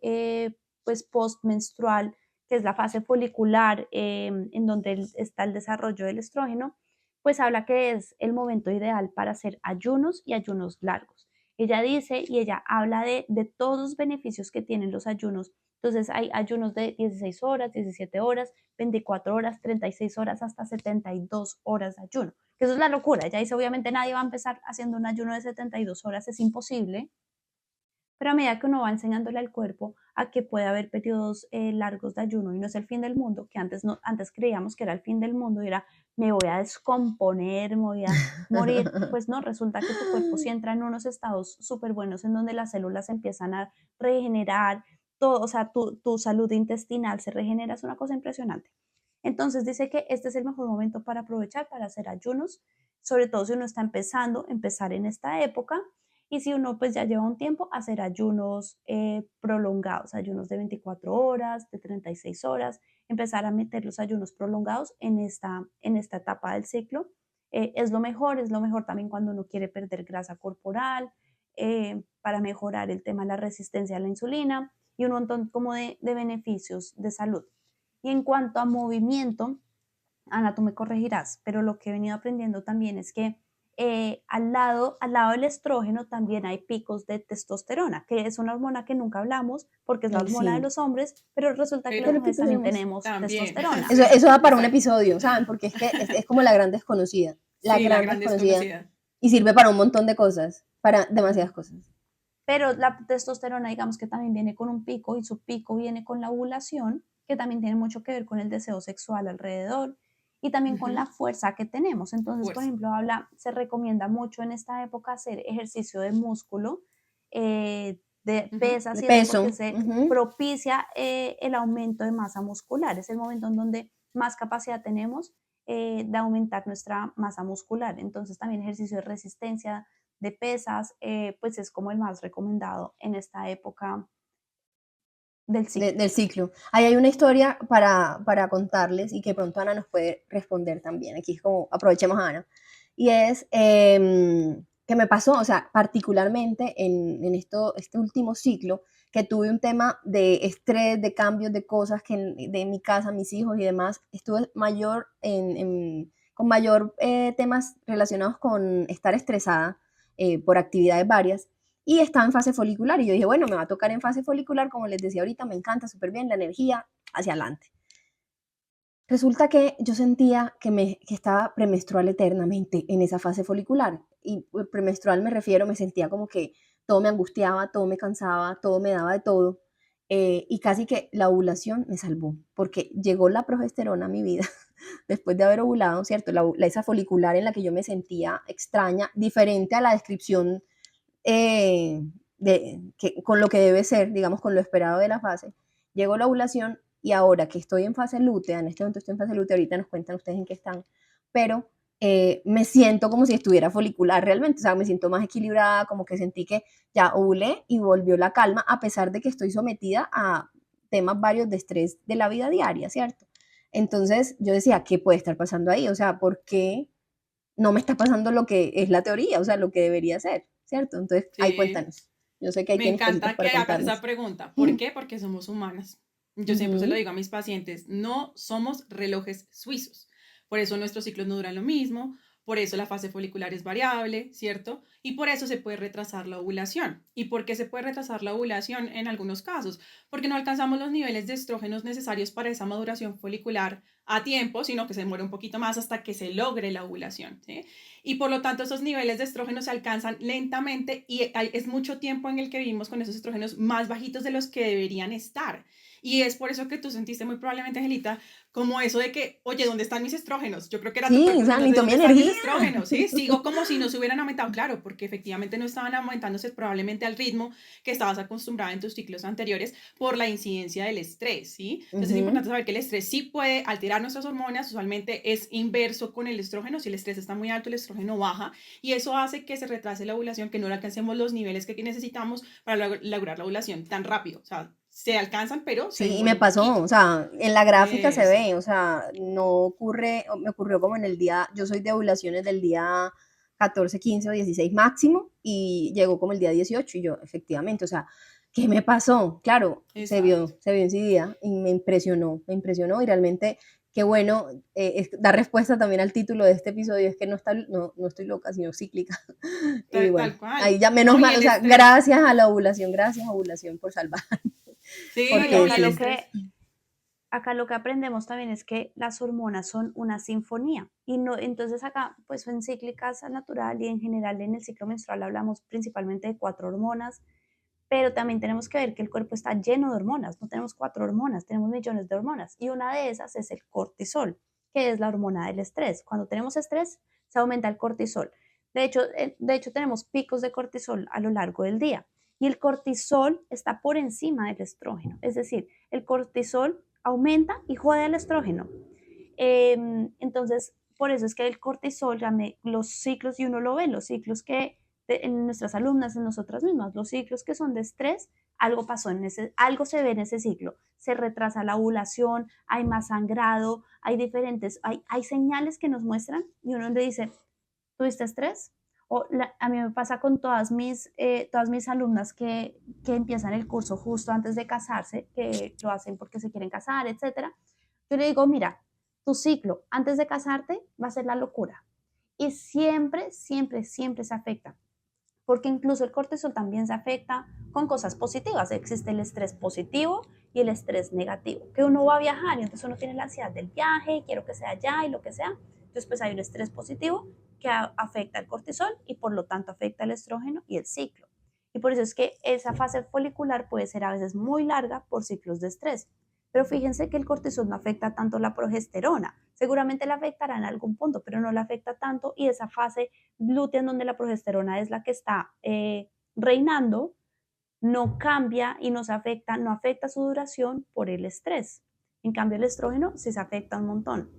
[SPEAKER 1] pues postmenstrual, que es la fase folicular, en donde está el desarrollo del estrógeno, pues habla que es el momento ideal para hacer ayunos y ayunos largos. Ella dice y ella habla de todos los beneficios que tienen los ayunos. Entonces hay ayunos de 16 horas, 17 horas, 24 horas, 36 horas, hasta 72 horas de ayuno. Que eso es la locura. Ella dice, obviamente nadie va a empezar haciendo un ayuno de 72 horas, es imposible, pero a medida que uno va enseñándole al cuerpo a que puede haber periodos largos de ayuno y no es el fin del mundo, que antes, no, antes creíamos que era el fin del mundo y era me voy a descomponer, me voy a morir, pues no, resulta que tu cuerpo sí entra en unos estados súper buenos en donde las células empiezan a regenerar, todo, o sea, tu salud intestinal se regenera, es una cosa impresionante. Entonces dice que este es el mejor momento para aprovechar para hacer ayunos, sobre todo si uno está empezando, empezar en esta época y si uno pues ya lleva un tiempo, hacer ayunos prolongados, ayunos de 24 horas, de 36 horas, empezar a meter los ayunos prolongados en esta etapa del ciclo es lo mejor también cuando uno quiere perder grasa corporal, para mejorar el tema de la resistencia a la insulina y un montón como de beneficios de salud. Y en cuanto a movimiento, Ana, tú me corregirás, pero lo que he venido aprendiendo también es que al lado del estrógeno también hay picos de testosterona, que es una hormona que nunca hablamos porque es la
[SPEAKER 2] Ay,
[SPEAKER 1] hormona de
[SPEAKER 2] sí.
[SPEAKER 1] los hombres, pero resulta que las
[SPEAKER 3] Pero
[SPEAKER 2] Pero ¿qué
[SPEAKER 1] mujeres también
[SPEAKER 2] tenemos?
[SPEAKER 1] tenemos
[SPEAKER 3] también,
[SPEAKER 1] testosterona.
[SPEAKER 2] Eso,
[SPEAKER 3] sí,
[SPEAKER 2] eso da para un
[SPEAKER 3] exacto.
[SPEAKER 2] episodio, ¿saben? Porque es que es como la gran desconocida. La
[SPEAKER 3] Sí, la
[SPEAKER 2] gran
[SPEAKER 3] gran
[SPEAKER 2] desconocida.
[SPEAKER 3] desconocida.
[SPEAKER 2] Y sirve para un montón de cosas. Para demasiadas cosas.
[SPEAKER 1] Pero la testosterona, digamos que también viene con un pico y su pico viene con la ovulación, que también tiene mucho que ver con el deseo sexual alrededor y también con la
[SPEAKER 3] Ujú,
[SPEAKER 1] fuerza que tenemos. Entonces, por
[SPEAKER 3] fuerza.
[SPEAKER 1] ejemplo, se recomienda mucho en esta época hacer ejercicio de músculo, de
[SPEAKER 3] Ujú,
[SPEAKER 1] pesas
[SPEAKER 2] De
[SPEAKER 1] y eso porque
[SPEAKER 2] peso.
[SPEAKER 1] se
[SPEAKER 2] Ujú.
[SPEAKER 1] propicia el aumento de masa muscular. Es el momento en donde más capacidad tenemos de aumentar nuestra masa muscular. Entonces, también ejercicio de resistencia, de pesas, pues es como el más recomendado en esta época del ciclo.
[SPEAKER 2] Del ciclo. Ahí hay una historia para contarles y que pronto Ana nos puede responder también. Aquí es como, aprovechemos a Ana. Y es que me pasó, o sea, particularmente en este último ciclo, que tuve un tema de estrés, de cambios, de cosas que de mi casa, mis hijos y demás, estuve mayor con mayor temas relacionados con estar estresada por actividades varias y estaba en fase folicular y yo dije, bueno, me va a tocar en fase folicular, como les decía ahorita, me encanta súper bien la energía hacia adelante. Resulta que yo sentía que estaba premenstrual eternamente en esa fase folicular. Y premenstrual me refiero, me sentía como que todo me angustiaba, todo me cansaba, todo me daba de todo. Y casi que la ovulación me salvó, porque llegó la progesterona a mi vida después de haber ovulado, ¿cierto? Esa folicular en la que yo me sentía extraña, diferente a la descripción con lo que debe ser, digamos, con lo esperado de la fase. Llegó la ovulación y ahora que estoy en fase lútea, en este momento estoy en fase lútea, ahorita nos cuentan ustedes en qué están, pero me siento como si estuviera folicular realmente, o sea, me siento más equilibrada, como que sentí que ya ovulé y volvió la calma, a pesar de que estoy sometida a temas varios de estrés de la vida diaria, ¿cierto? Entonces yo decía, ¿qué puede estar pasando ahí? O sea, ¿por qué no me está pasando lo que es la teoría, o sea, lo que debería ser, ¿cierto? Entonces, ahí
[SPEAKER 3] Sí,
[SPEAKER 2] cuéntanos. Yo sé que ahí
[SPEAKER 3] me
[SPEAKER 2] tienes cositas
[SPEAKER 3] encanta
[SPEAKER 2] para
[SPEAKER 3] que hagas esa
[SPEAKER 2] contarnos.
[SPEAKER 3] pregunta. ¿Por qué? Porque somos humanas. Yo siempre se lo
[SPEAKER 2] Ujú.
[SPEAKER 3] digo a mis pacientes, no somos relojes suizos. Por eso nuestros ciclos no duran lo mismo, por eso la fase folicular es variable, ¿cierto? Y por eso se puede retrasar la ovulación. ¿Y por qué se puede retrasar la ovulación en algunos casos? Porque no alcanzamos los niveles de estrógenos necesarios para esa maduración folicular a tiempo, sino que se muere un poquito más hasta que se logre la ovulación, ¿sí? Y por lo tanto esos niveles de estrógenos se alcanzan lentamente y es mucho tiempo en el que vivimos con esos estrógenos más bajitos de los que deberían estar. Y es por eso que tú sentiste muy probablemente, Angelita, como eso de que, oye, ¿dónde están mis estrógenos? Yo creo que era tu
[SPEAKER 2] Sí,
[SPEAKER 3] cuerpo
[SPEAKER 2] o sea,
[SPEAKER 3] diciendo, ¿de
[SPEAKER 2] necesito mi
[SPEAKER 3] dónde están mis
[SPEAKER 2] energía.
[SPEAKER 3] estrógenos? ¿Sí? Sigo como si no se hubieran aumentado, claro, porque efectivamente no estaban aumentándose probablemente al ritmo que estabas acostumbrada en tus ciclos anteriores por la incidencia del estrés, ¿sí? Entonces es
[SPEAKER 2] Ujú.
[SPEAKER 3] importante saber que el estrés sí puede alterar nuestras hormonas, usualmente es inverso con el estrógeno, si el estrés está muy alto, el estrógeno baja, y eso hace que se retrase la ovulación, que no alcancemos los niveles que necesitamos para lograr la ovulación tan rápido. O sea, se alcanzan, pero se
[SPEAKER 2] Sí, y me
[SPEAKER 3] demora un
[SPEAKER 2] pasó,
[SPEAKER 3] poquito.
[SPEAKER 2] o sea, en la gráfica se
[SPEAKER 3] Eso.
[SPEAKER 2] ve, o sea, no ocurre, me ocurrió como en el día, yo soy de ovulaciones del día 14, 15 o 16 máximo y llegó como el día 18 y yo, efectivamente, o sea, ¿qué me pasó? Claro,
[SPEAKER 3] Exacto.
[SPEAKER 2] se vio enseguida y me impresionó y realmente qué bueno, da respuesta también al título de este episodio, es que no estoy loca, sino cíclica. Y bueno,
[SPEAKER 3] Tal cual.
[SPEAKER 2] ahí ya menos
[SPEAKER 3] ¿No? Y
[SPEAKER 2] mal, o
[SPEAKER 3] el
[SPEAKER 2] sea,
[SPEAKER 3] estrés.
[SPEAKER 2] gracias a ovulación por salvar,
[SPEAKER 3] Sí,
[SPEAKER 2] porque
[SPEAKER 3] no, y
[SPEAKER 1] Acá
[SPEAKER 3] el
[SPEAKER 2] sí.
[SPEAKER 3] estrés.
[SPEAKER 1] acá lo que aprendemos también es que las hormonas son una sinfonía y no, entonces acá pues en cíclicas al natural y en general en el ciclo menstrual hablamos principalmente de cuatro hormonas, pero también tenemos que ver que el cuerpo está lleno de hormonas, no tenemos cuatro hormonas, tenemos millones de hormonas y una de esas es el cortisol, que es la hormona del estrés. Cuando tenemos estrés se aumenta el cortisol. De hecho tenemos picos de cortisol a lo largo del día y el cortisol está por encima del estrógeno, es decir, el cortisol aumenta y jode al estrógeno. Entonces, por eso es que el cortisol, los ciclos, y uno lo ve, los ciclos que en nuestras alumnas, en nosotras mismas, los ciclos que son de estrés, algo pasó algo se ve en ese ciclo, se retrasa la ovulación, hay más sangrado, hay hay señales que nos muestran y uno le dice, ¿tuviste estrés? A mí me pasa con todas mis alumnas que empiezan el curso justo antes de casarse, que lo hacen porque se quieren casar, etcétera. Yo le digo, mira, tu ciclo antes de casarte va a ser la locura. Y siempre, siempre, siempre se afecta. Porque incluso el cortisol también se afecta con cosas positivas. Existe el estrés positivo y el estrés negativo, que uno va a viajar y entonces uno tiene la ansiedad del viaje, quiero que sea allá y lo que sea. Entonces pues hay un estrés positivo que afecta el cortisol y por lo tanto afecta el estrógeno y el ciclo. Y por eso es que esa fase folicular puede ser a veces muy larga por ciclos de estrés. Pero fíjense que el cortisol no afecta tanto la progesterona. Seguramente la afectará en algún punto, pero no la afecta tanto y esa fase lútea en donde la progesterona es la que está reinando, no cambia y no afecta su duración por el estrés. En cambio, el estrógeno sí se afecta un montón.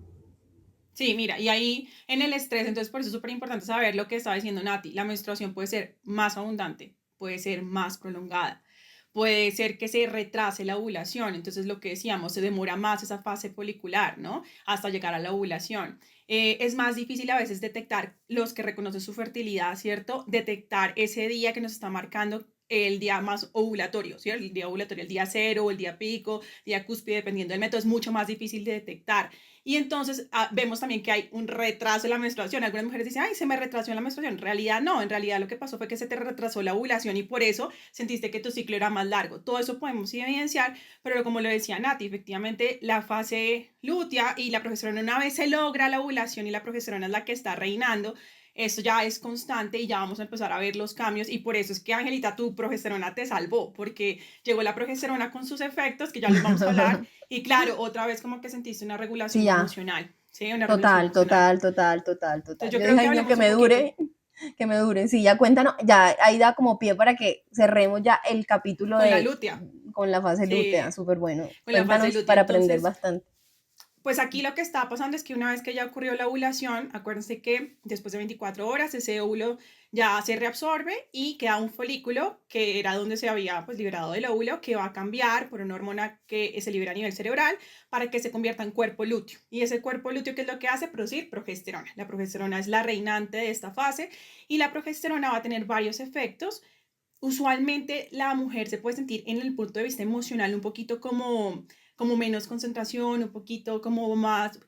[SPEAKER 3] Sí, mira, y ahí en el estrés, entonces por eso es súper importante saber lo que estaba diciendo Nati. La menstruación puede ser más abundante, puede ser más prolongada, puede ser que se retrase la ovulación. Entonces lo que decíamos, se demora más esa fase folicular, ¿no? Hasta llegar a la ovulación. Es más difícil a veces detectar los que reconocen su fertilidad, ¿cierto? Detectar ese día que nos está marcando el día más ovulatorio, ¿cierto? El día ovulatorio, el día cero, o el día pico, día cúspide, dependiendo del método, es mucho más difícil de detectar. Y entonces vemos también que hay un retraso en la menstruación. Algunas mujeres dicen, ay, se me retrasó la menstruación. En realidad no, en realidad lo que pasó fue que se te retrasó la ovulación y por eso sentiste que tu ciclo era más largo. Todo eso podemos evidenciar, pero como lo decía Nati, efectivamente la fase lútea y la progesterona, una vez se logra la ovulación y la progesterona es la que está reinando, esto ya es constante y ya vamos a empezar a ver los cambios y por eso es que Angelita, tu progesterona te salvó, porque llegó la progesterona con sus efectos, que ya los vamos a hablar, y claro, otra vez como que sentiste una
[SPEAKER 2] Sí,
[SPEAKER 3] regulación
[SPEAKER 2] ya.
[SPEAKER 3] emocional, ¿sí? Una regulación
[SPEAKER 2] Total,
[SPEAKER 3] emocional.
[SPEAKER 2] total, total, total,
[SPEAKER 3] Entonces
[SPEAKER 2] total.
[SPEAKER 3] yo
[SPEAKER 2] Yo
[SPEAKER 3] creo
[SPEAKER 2] dije,
[SPEAKER 3] que
[SPEAKER 2] ay, no,
[SPEAKER 3] hablemos un poquito.
[SPEAKER 2] que me dure. Sí, ya cuéntanos, ya ahí da como pie para que cerremos ya el capítulo
[SPEAKER 3] Con la
[SPEAKER 2] de
[SPEAKER 3] lútea,
[SPEAKER 2] con la fase lútea,
[SPEAKER 3] sí,
[SPEAKER 2] súper bueno.
[SPEAKER 3] con la fase
[SPEAKER 2] Cuéntanos
[SPEAKER 3] lútea.
[SPEAKER 2] para aprender
[SPEAKER 3] Entonces,
[SPEAKER 2] bastante.
[SPEAKER 3] pues aquí lo que está pasando es que una vez que ya ocurrió la ovulación, acuérdense que después de 24 horas ese óvulo ya se reabsorbe y queda un folículo que era donde se había pues liberado del óvulo que va a cambiar por una hormona que se libera a nivel cerebral para que se convierta en cuerpo lúteo. Y ese cuerpo lúteo, ¿qué es lo que hace? Producir progesterona. La progesterona es la reinante de esta fase y la progesterona va a tener varios efectos. Usualmente la mujer se puede sentir en el punto de vista emocional un poquito como menos concentración, un poquito como más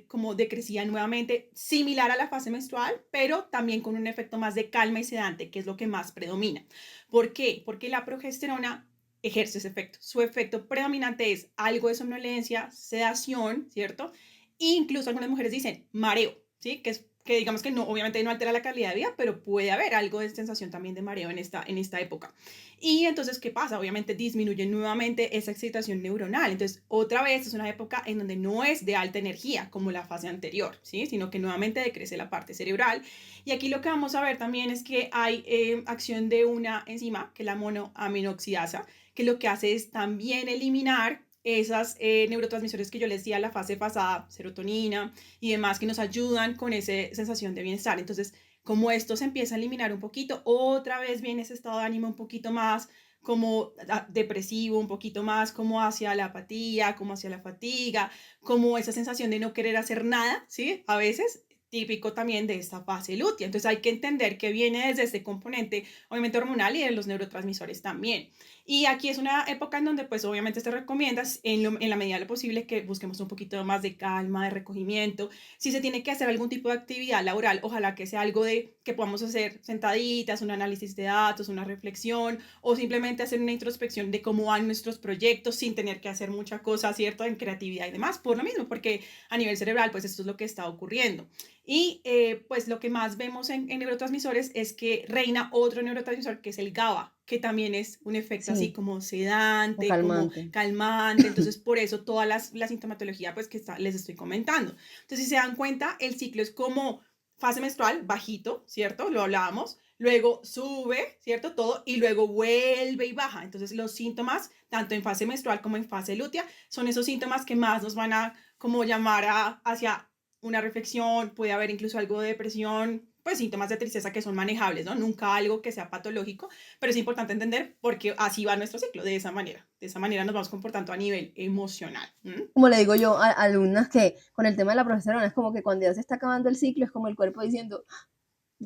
[SPEAKER 3] como decrecida nuevamente, similar a la fase menstrual, pero también con un efecto más de calma y sedante, que es lo que más predomina. ¿Por qué? Porque la progesterona ejerce ese efecto. Su efecto predominante es algo de somnolencia, sedación, ¿cierto? E incluso algunas mujeres dicen mareo, ¿sí? Que digamos que no, obviamente no altera la calidad de vida, pero puede haber algo de sensación también de mareo en esta época. Y entonces, ¿qué pasa? Obviamente disminuye nuevamente esa excitación neuronal. Entonces, otra vez es una época en donde no es de alta energía como la fase anterior, ¿sí? Sino que nuevamente decrece la parte cerebral. Y aquí lo que vamos a ver también es que hay acción de una enzima, que es la monoaminoxidasa, que lo que hace es también eliminar esas neurotransmisores que yo les decía la fase pasada, serotonina y demás, que nos ayudan con esa sensación de bienestar. Entonces, como esto se empieza a eliminar un poquito, otra vez viene ese estado de ánimo un poquito más como depresivo, un poquito más como hacia la apatía, como hacia la fatiga, como esa sensación de no querer hacer nada, ¿sí? A veces típico también de esta fase lútea. Entonces hay que entender que viene desde este componente, obviamente hormonal y de los neurotransmisores también. Y aquí es una época en donde pues obviamente te recomiendas en la medida de lo posible que busquemos un poquito más de calma, de recogimiento. Si se tiene que hacer algún tipo de actividad laboral, ojalá que sea algo de que podamos hacer sentaditas, un análisis de datos, una reflexión o simplemente hacer una introspección de cómo van nuestros proyectos sin tener que hacer mucha cosa, ¿cierto? En creatividad y demás, por lo mismo, porque a nivel cerebral pues esto es lo que está ocurriendo. Y pues lo que más vemos en neurotransmisores es que reina otro neurotransmisor que es el GABA, que también es un efecto así
[SPEAKER 2] Sí,
[SPEAKER 3] como
[SPEAKER 2] o
[SPEAKER 3] sedante, como
[SPEAKER 2] calmante.
[SPEAKER 3] calmante. Entonces por eso toda la sintomatología pues les estoy comentando. Entonces si se dan cuenta, el ciclo es como fase menstrual, bajito, ¿cierto? Lo hablábamos. Luego sube, ¿cierto? Todo y luego vuelve y baja. Entonces los síntomas, tanto en fase menstrual como en fase lútea, son esos síntomas que más nos van a como llamar hacia una reflexión, puede haber incluso algo de depresión, pues síntomas de tristeza que son manejables, ¿no? Nunca algo que sea patológico, pero es importante entender porque así va nuestro ciclo, de esa manera. De esa manera nos vamos comportando a nivel emocional.
[SPEAKER 2] Como le digo yo a alumnas que con el tema de la progesterona es como que cuando ya se está acabando el ciclo es como el cuerpo diciendo,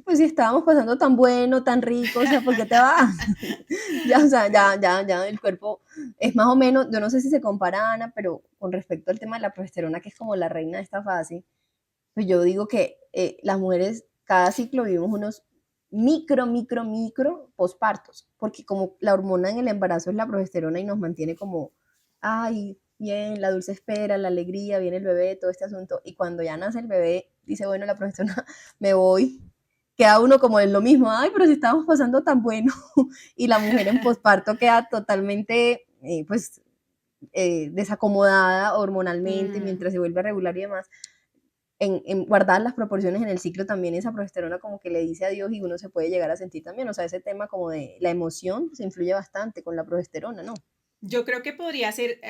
[SPEAKER 2] pues si estábamos pasando tan bueno, tan rico, o sea, ¿por qué te vas? Ya, o sea, ya el cuerpo es más o menos, yo no sé si se compara, Ana, pero con respecto al tema de la progesterona, que es como la reina de esta fase, pues yo digo que las mujeres cada ciclo vivimos unos micro pospartos, porque como la hormona en el embarazo es la progesterona y nos mantiene como, ay, bien, la dulce espera, la alegría, viene el bebé, todo este asunto, y cuando ya nace el bebé, dice, bueno, la progesterona, me voy, queda uno como en lo mismo, ay, pero si estábamos pasando tan bueno, y la mujer en posparto queda totalmente, pues, desacomodada hormonalmente
[SPEAKER 3] Mm,
[SPEAKER 2] mientras se vuelve regular y demás en guardar las proporciones en el ciclo también esa progesterona como que le dice adiós y uno se puede llegar a sentir también, o sea, ese tema como de la emoción se influye bastante con la progesterona, ¿no?
[SPEAKER 3] Yo creo que podría ser,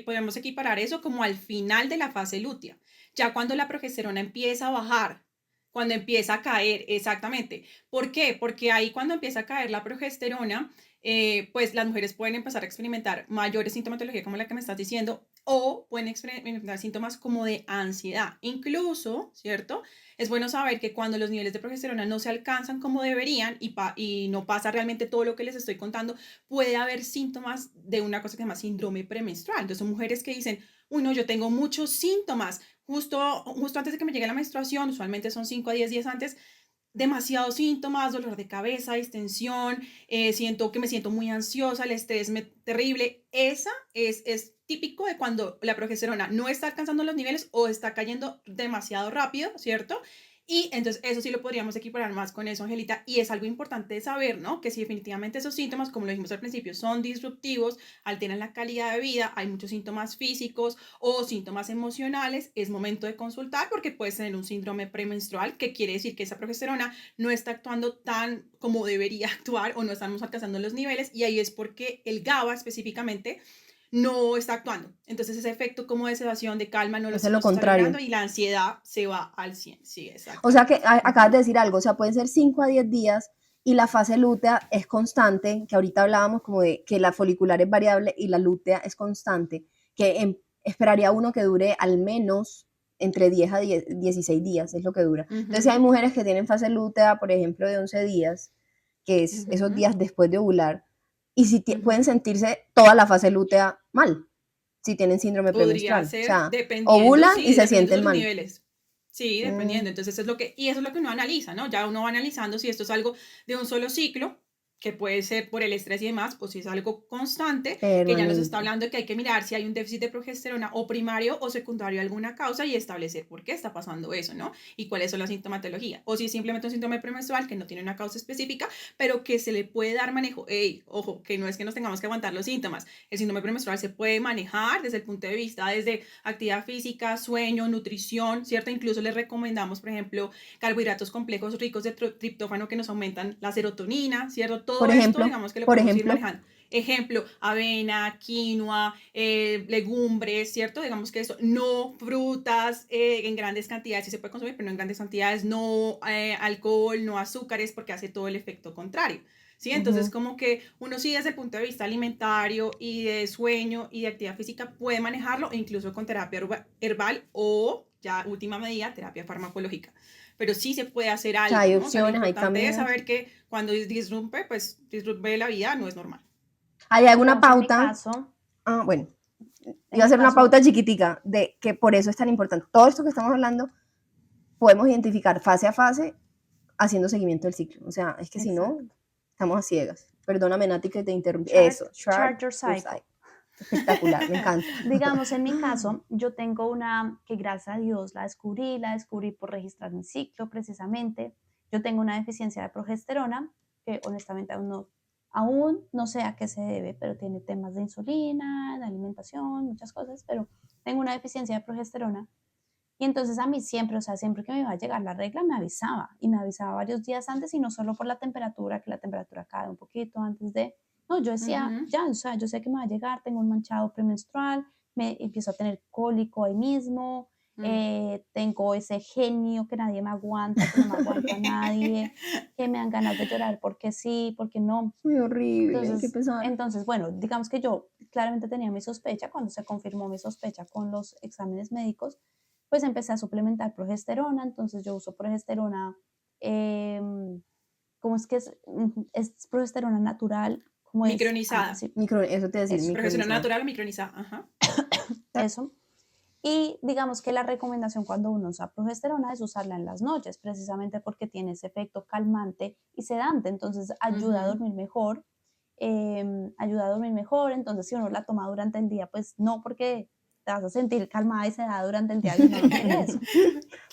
[SPEAKER 3] podemos equiparar eso como al final de la fase lútea, ya cuando la progesterona empieza a bajar, cuando empieza a caer, exactamente. ¿Por qué? Porque ahí cuando empieza a caer la progesterona, pues las mujeres pueden empezar a experimentar mayores sintomatología como la que me estás diciendo, o pueden experimentar síntomas como de ansiedad. Incluso, ¿cierto? Es bueno saber que cuando los niveles de progesterona no se alcanzan como deberían y no pasa realmente todo lo que les estoy contando, puede haber síntomas de una cosa que se llama síndrome premenstrual. Entonces son mujeres que dicen, uy, no, yo tengo muchos síntomas, justo antes de que me llegue la menstruación, usualmente son 5 a 10 días antes, demasiados síntomas, dolor de cabeza, distensión, siento que me siento muy ansiosa, el estrés terrible. Esa es típico de cuando la progesterona no está alcanzando los niveles o está cayendo demasiado rápido, ¿cierto? Y entonces eso sí lo podríamos equiparar más con eso, Angelita, y es algo importante de saber, ¿no? Que si definitivamente esos síntomas, como lo dijimos al principio, son disruptivos, alteran la calidad de vida, hay muchos síntomas físicos o síntomas emocionales, es momento de consultar porque puedes tener un síndrome premenstrual, que quiere decir que esa progesterona no está actuando tan como debería actuar o no estamos alcanzando los niveles, y ahí es porque el GABA específicamente no está actuando. Entonces ese efecto como de sedación, de calma,
[SPEAKER 2] Hace
[SPEAKER 3] no
[SPEAKER 2] lo
[SPEAKER 3] se está
[SPEAKER 2] contrario.
[SPEAKER 3] logrando y la ansiedad se va al 100. Sí,
[SPEAKER 2] O sea que
[SPEAKER 3] exactamente.
[SPEAKER 2] acabas de decir algo, o sea, pueden ser 5 a 10 días y la fase lútea es constante, que ahorita hablábamos como de que la folicular es variable y la lútea es constante, que esperaría uno que dure al menos entre 10 a 16 días, es lo que dura. Entonces, si hay
[SPEAKER 3] Ujú,
[SPEAKER 2] mujeres que tienen fase lútea, por ejemplo, de 11 días, que es esos
[SPEAKER 3] ujú,
[SPEAKER 2] días después de ovular, y si pueden
[SPEAKER 3] ujú.
[SPEAKER 2] sentirse toda la fase lútea mal, si tienen síndrome
[SPEAKER 3] Podría
[SPEAKER 2] premenstrual. O
[SPEAKER 3] ser
[SPEAKER 2] sea,
[SPEAKER 3] dependiendo,
[SPEAKER 2] ovulan y
[SPEAKER 3] sí,
[SPEAKER 2] se
[SPEAKER 3] dependiendo
[SPEAKER 2] sienten
[SPEAKER 3] de los
[SPEAKER 2] mal.
[SPEAKER 3] niveles. Sí, dependiendo.
[SPEAKER 2] Mm,
[SPEAKER 3] Entonces es lo que, y eso es lo que uno analiza, ¿no? Ya uno va analizando si esto es algo de un solo ciclo, que puede ser por el estrés y demás, o si es algo constante, que ya nos está
[SPEAKER 2] permanente.
[SPEAKER 3] hablando de que hay que mirar si hay un déficit de progesterona o primario o secundario alguna causa y establecer por qué está pasando eso, ¿no? Y cuáles son las sintomatologías. O si es simplemente un síndrome premenstrual que no tiene una causa específica, pero que se le puede dar manejo. Ey, ojo, que no es que nos tengamos que aguantar los síntomas. El síndrome premenstrual se puede manejar desde el punto de vista, desde actividad física, sueño, nutrición, ¿cierto? Incluso les recomendamos, por ejemplo, carbohidratos complejos ricos de triptófano que nos aumentan la serotonina, ¿cierto? Todo esto, digamos que lo
[SPEAKER 2] Por
[SPEAKER 3] podemos ir
[SPEAKER 2] ejemplo,
[SPEAKER 3] manejando. Ejemplo, avena, quinoa, legumbres, ¿cierto? Digamos que eso, no frutas en grandes cantidades, sí se puede consumir, pero no en grandes cantidades, no alcohol, no azúcares, porque hace todo el efecto contrario. ¿Sí? Entonces,
[SPEAKER 2] ujú,
[SPEAKER 3] como que uno sí desde el punto de vista alimentario y de sueño y de actividad física puede manejarlo, e incluso con terapia herbal o, ya última medida, terapia farmacológica. Pero sí se puede hacer
[SPEAKER 2] o sea,
[SPEAKER 3] algo,
[SPEAKER 2] hay
[SPEAKER 3] ¿no? O sea, lo
[SPEAKER 2] opciones, hay
[SPEAKER 3] importante es
[SPEAKER 2] caminos.
[SPEAKER 3] saber que cuando disrumpe, pues disrumpe la vida, no es normal.
[SPEAKER 2] ¿Hay alguna
[SPEAKER 1] Digamos, en mi
[SPEAKER 2] pauta?
[SPEAKER 1] caso,
[SPEAKER 2] Ah, bueno,
[SPEAKER 1] en
[SPEAKER 2] iba a
[SPEAKER 1] mi
[SPEAKER 2] hacer una
[SPEAKER 1] caso,
[SPEAKER 2] pauta chiquitica de que por eso es tan importante. Todo esto que estamos hablando, podemos identificar fase a fase haciendo seguimiento del ciclo. O sea, es que si no,
[SPEAKER 1] exacto.
[SPEAKER 2] estamos a ciegas. Perdóname, Nati, que te interrumpí.
[SPEAKER 1] Chart,
[SPEAKER 2] Eso, chart
[SPEAKER 1] chart your
[SPEAKER 2] your
[SPEAKER 1] cycle.
[SPEAKER 2] cycle. Espectacular, me encanta.
[SPEAKER 1] Digamos, en mi caso, yo tengo una que gracias a Dios la descubrí por registrar mi ciclo precisamente. Yo tengo una deficiencia de progesterona que honestamente aún no sé a qué se debe, pero tiene temas de insulina, de alimentación, muchas cosas, pero tengo una deficiencia de progesterona. Y entonces a mí siempre, o sea, siempre que me iba a llegar la regla, me avisaba y me avisaba varios días antes y no solo por la temperatura, que la temperatura cae un poquito antes de, no, yo decía,
[SPEAKER 3] Ujú.
[SPEAKER 1] ya, o sea, yo sé que me va a llegar, tengo un manchado premenstrual, me empiezo a tener cólico ahí mismo,
[SPEAKER 3] Mm.
[SPEAKER 1] tengo ese genio que nadie me aguanta, que no me aguanta nadie, que me dan ganas de llorar porque sí, porque no.
[SPEAKER 2] Muy horrible, qué
[SPEAKER 1] Entonces,
[SPEAKER 2] pesar.
[SPEAKER 1] entonces, bueno, digamos que yo claramente tenía mi sospecha, cuando se confirmó mi sospecha con los exámenes médicos, pues empecé a suplementar progesterona, entonces yo uso progesterona, ¿cómo es que es? Es progesterona natural, ¿cómo es? Ah,
[SPEAKER 3] Micronizada.
[SPEAKER 1] sí,
[SPEAKER 2] Eso te decir,
[SPEAKER 1] eso,
[SPEAKER 3] Profesional
[SPEAKER 2] micronizada.
[SPEAKER 3] natural o micronizada. Ajá.
[SPEAKER 1] eso. Y digamos que la recomendación cuando uno usa progesterona es usarla en las noches, precisamente porque tiene ese efecto calmante y sedante, entonces ayuda a
[SPEAKER 3] Ujú.
[SPEAKER 1] dormir mejor, ayuda a dormir mejor, entonces si uno la toma durante el día, pues no, porque te vas a sentir calmada y sedada durante el día y uno no quiere eso.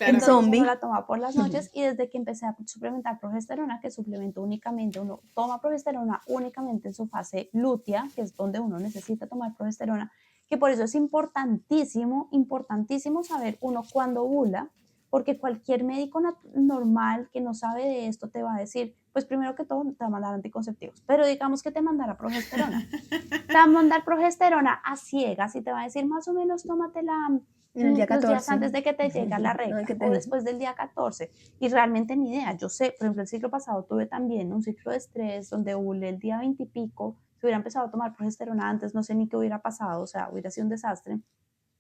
[SPEAKER 2] En
[SPEAKER 1] Entonces
[SPEAKER 3] Claramente.
[SPEAKER 1] uno
[SPEAKER 2] zombie.
[SPEAKER 1] la toma por las noches y desde que empecé a suplementar progesterona, que suplemento únicamente, uno toma progesterona únicamente en su fase lútea, que es donde uno necesita tomar progesterona, que por eso es importantísimo, importantísimo saber uno cuándo ovula, porque cualquier médico normal que no sabe de esto te va a decir, pues primero que todo te va a mandar anticonceptivos, pero digamos que te mandara progesterona. Te va a mandar progesterona a ciegas y te va a decir más o menos tómatela
[SPEAKER 2] En el día
[SPEAKER 1] los días
[SPEAKER 2] 14.
[SPEAKER 1] antes de que te llegue la
[SPEAKER 2] No,
[SPEAKER 1] regla o después del día 14 y realmente ni idea. Yo sé, por ejemplo, el ciclo pasado tuve también un ciclo de estrés donde ovulé el día 20 y pico, si hubiera empezado a tomar progesterona antes, no sé ni qué hubiera pasado, o sea, hubiera sido un desastre.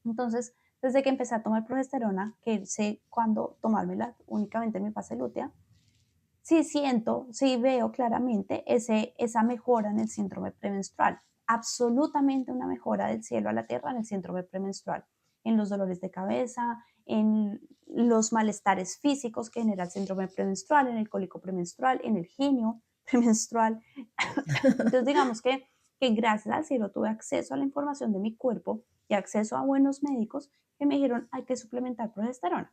[SPEAKER 1] Entonces, desde que empecé a tomar progesterona, que sé cuándo tomármela únicamente en mi fase lútea, sí siento, sí veo claramente esa mejora en el síndrome premenstrual. Absolutamente una mejora del cielo a la tierra en el síndrome premenstrual, en los dolores de cabeza, en los malestares físicos que genera el síndrome premenstrual, en el cólico premenstrual, en el genio premenstrual. Entonces, digamos que gracias al cielo tuve acceso a la información de mi cuerpo y acceso a buenos médicos que me dijeron hay que suplementar progesterona.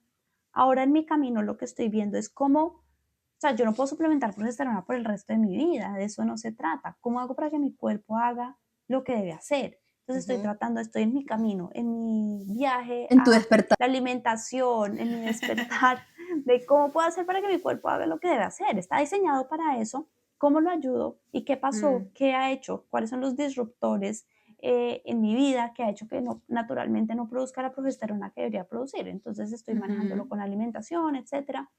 [SPEAKER 1] Ahora en mi camino lo que estoy viendo es cómo, o sea, yo no puedo suplementar progesterona por el resto de mi vida, de eso no se trata. ¿Cómo hago para que mi cuerpo haga lo que debe hacer? Entonces estoy
[SPEAKER 2] Ujú.
[SPEAKER 1] tratando, estoy en mi camino, en mi viaje
[SPEAKER 2] En tu
[SPEAKER 1] a
[SPEAKER 2] despertar.
[SPEAKER 1] la alimentación, en mi despertar, de cómo puedo hacer para que mi cuerpo haga lo que debe hacer. Está diseñado para eso. ¿Cómo lo ayudo? ¿Y qué pasó?
[SPEAKER 3] Mm.
[SPEAKER 1] ¿Qué ha hecho? ¿Cuáles son los disruptores en mi vida que ha hecho que no, naturalmente no produzca la progesterona que debería producir? Entonces estoy manejándolo
[SPEAKER 3] Ujú.
[SPEAKER 1] con alimentación, etcétera.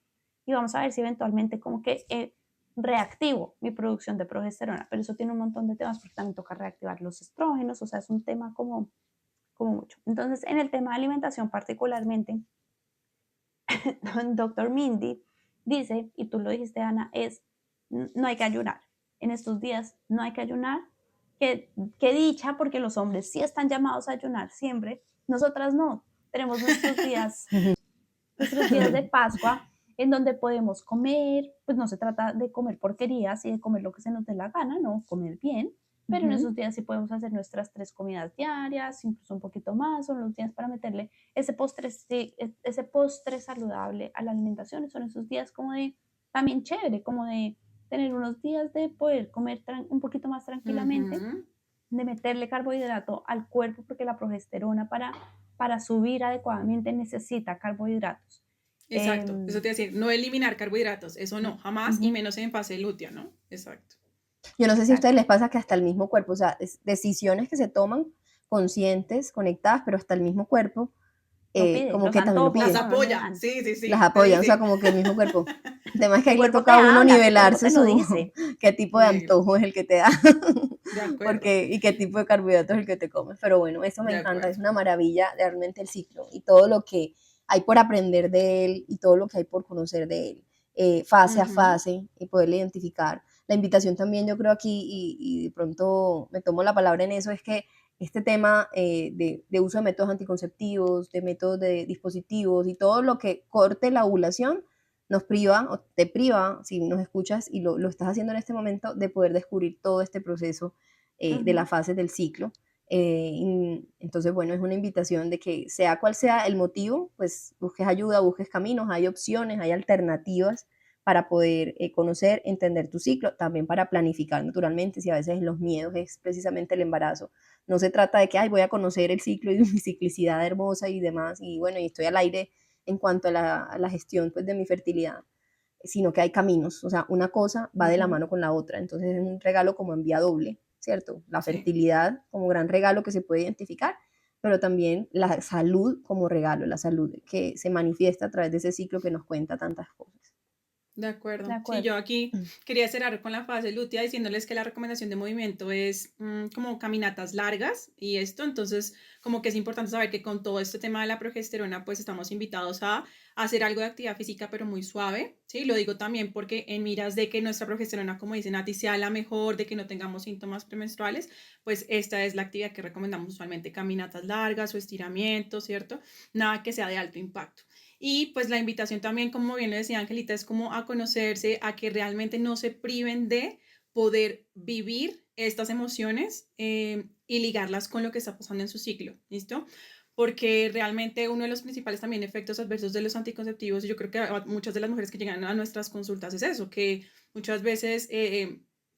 [SPEAKER 1] Y vamos a ver si eventualmente como que reactivo mi producción de progesterona, pero eso tiene un montón de temas porque también toca reactivar los estrógenos, o sea, es un tema como mucho. Entonces, en el tema de alimentación particularmente, doctor Mindy dice, y tú lo dijiste, Ana, es no hay que ayunar. En estos días no hay que ayunar. Qué dicha, porque los hombres sí están llamados a ayunar siempre. Nosotras no. Tenemos nuestros días de Pascua en donde podemos comer, pues no se trata de comer porquerías y de comer lo que se nos dé la gana, no, comer bien, pero en
[SPEAKER 2] Ujú.
[SPEAKER 1] esos días sí podemos hacer nuestras 3 comidas diarias, incluso un poquito más, son los días para meterle ese postre, sí, ese postre saludable a la alimentación, son esos días como de, también chévere, como de tener unos días de poder comer un poquito más tranquilamente,
[SPEAKER 3] Ujú.
[SPEAKER 1] de meterle carbohidrato al cuerpo, porque la progesterona para subir adecuadamente necesita carbohidratos.
[SPEAKER 3] Exacto. Eso te
[SPEAKER 1] Eh,
[SPEAKER 3] iba a decir, no eliminar carbohidratos, eso no, jamás, y
[SPEAKER 1] Ujú,
[SPEAKER 3] menos en fase lútea, ¿no? Exacto.
[SPEAKER 2] Yo no sé si a ustedes
[SPEAKER 1] exacto.
[SPEAKER 2] les pasa que hasta el mismo cuerpo, o sea, decisiones que se toman conscientes, conectadas, pero hasta el mismo cuerpo,
[SPEAKER 1] Lo pide,
[SPEAKER 2] como
[SPEAKER 1] los
[SPEAKER 2] que también lo
[SPEAKER 1] antojos
[SPEAKER 3] Las
[SPEAKER 2] pide,
[SPEAKER 1] no le
[SPEAKER 3] apoya,
[SPEAKER 1] dan.
[SPEAKER 3] sí, sí,
[SPEAKER 2] las
[SPEAKER 3] sí, te
[SPEAKER 2] apoya, o sea,
[SPEAKER 3] dice.
[SPEAKER 2] como que el mismo cuerpo. El tema es que
[SPEAKER 1] Tu
[SPEAKER 2] ahí le
[SPEAKER 1] cuerpo te
[SPEAKER 2] toca a uno
[SPEAKER 1] habla, tu cuerpo
[SPEAKER 2] nivelarse
[SPEAKER 1] te lo
[SPEAKER 2] su,
[SPEAKER 1] dice.
[SPEAKER 2] qué tipo de
[SPEAKER 3] Sí,
[SPEAKER 2] antojo es el que te da,
[SPEAKER 3] de acuerdo,
[SPEAKER 2] porque, y qué tipo de carbohidratos es el que te comes. Pero bueno, eso me
[SPEAKER 3] de
[SPEAKER 2] encanta, es
[SPEAKER 3] acuerdo.
[SPEAKER 2] una maravilla realmente el ciclo y todo lo que hay por aprender de él y todo lo que hay por conocer de él, fase a
[SPEAKER 3] Ujú.
[SPEAKER 2] fase y poderle identificar. La invitación también yo creo aquí, y de pronto me tomo la palabra en eso, es que este tema de uso de métodos anticonceptivos, de métodos de dispositivos y todo lo que corte la ovulación, nos priva o te priva, si nos escuchas y lo estás haciendo en este momento, de poder descubrir todo este proceso de
[SPEAKER 1] Ujú,
[SPEAKER 2] las fases del ciclo. Entonces, bueno, es una invitación de que sea cual sea el motivo, pues busques ayuda, busques caminos, hay opciones, hay alternativas para poder conocer, entender tu ciclo, también para planificar naturalmente, si a veces los miedos es precisamente el embarazo. No se trata de que, ay, voy a conocer el ciclo y mi ciclicidad hermosa y demás, y bueno, y estoy al aire en cuanto a la gestión pues, de mi fertilidad, sino que hay caminos, o sea, una cosa va de la
[SPEAKER 1] ujú,
[SPEAKER 2] mano con la otra, entonces es un regalo como en vía doble, ¿cierto? La
[SPEAKER 3] Sí,
[SPEAKER 2] fertilidad como gran regalo que se puede identificar, pero también la salud como regalo, la salud que se manifiesta a través de ese ciclo que nos cuenta tantas cosas.
[SPEAKER 3] De
[SPEAKER 1] De
[SPEAKER 3] acuerdo. Sí, yo
[SPEAKER 1] acuerdo.
[SPEAKER 3] aquí quería cerrar con la fase lútea diciéndoles que la recomendación de movimiento es como caminatas largas y esto, entonces como que es importante saber que con todo este tema de la progesterona pues estamos invitados a hacer algo de actividad física pero muy suave, ¿sí? Lo digo también porque en miras de que nuestra progesterona, como dicen Nati, sea la mejor, de que no tengamos síntomas premenstruales, pues esta es la actividad que recomendamos usualmente, caminatas largas o estiramientos, ¿cierto? Nada que sea de alto impacto. Y pues la invitación también, como bien lo decía Angelita, es como a conocerse, a que realmente no se priven de poder vivir estas emociones y ligarlas con lo que está pasando en su ciclo, ¿listo? Porque realmente uno de los principales también efectos adversos de los anticonceptivos, y yo creo que a muchas de las mujeres que llegan a nuestras consultas es eso, que muchas veces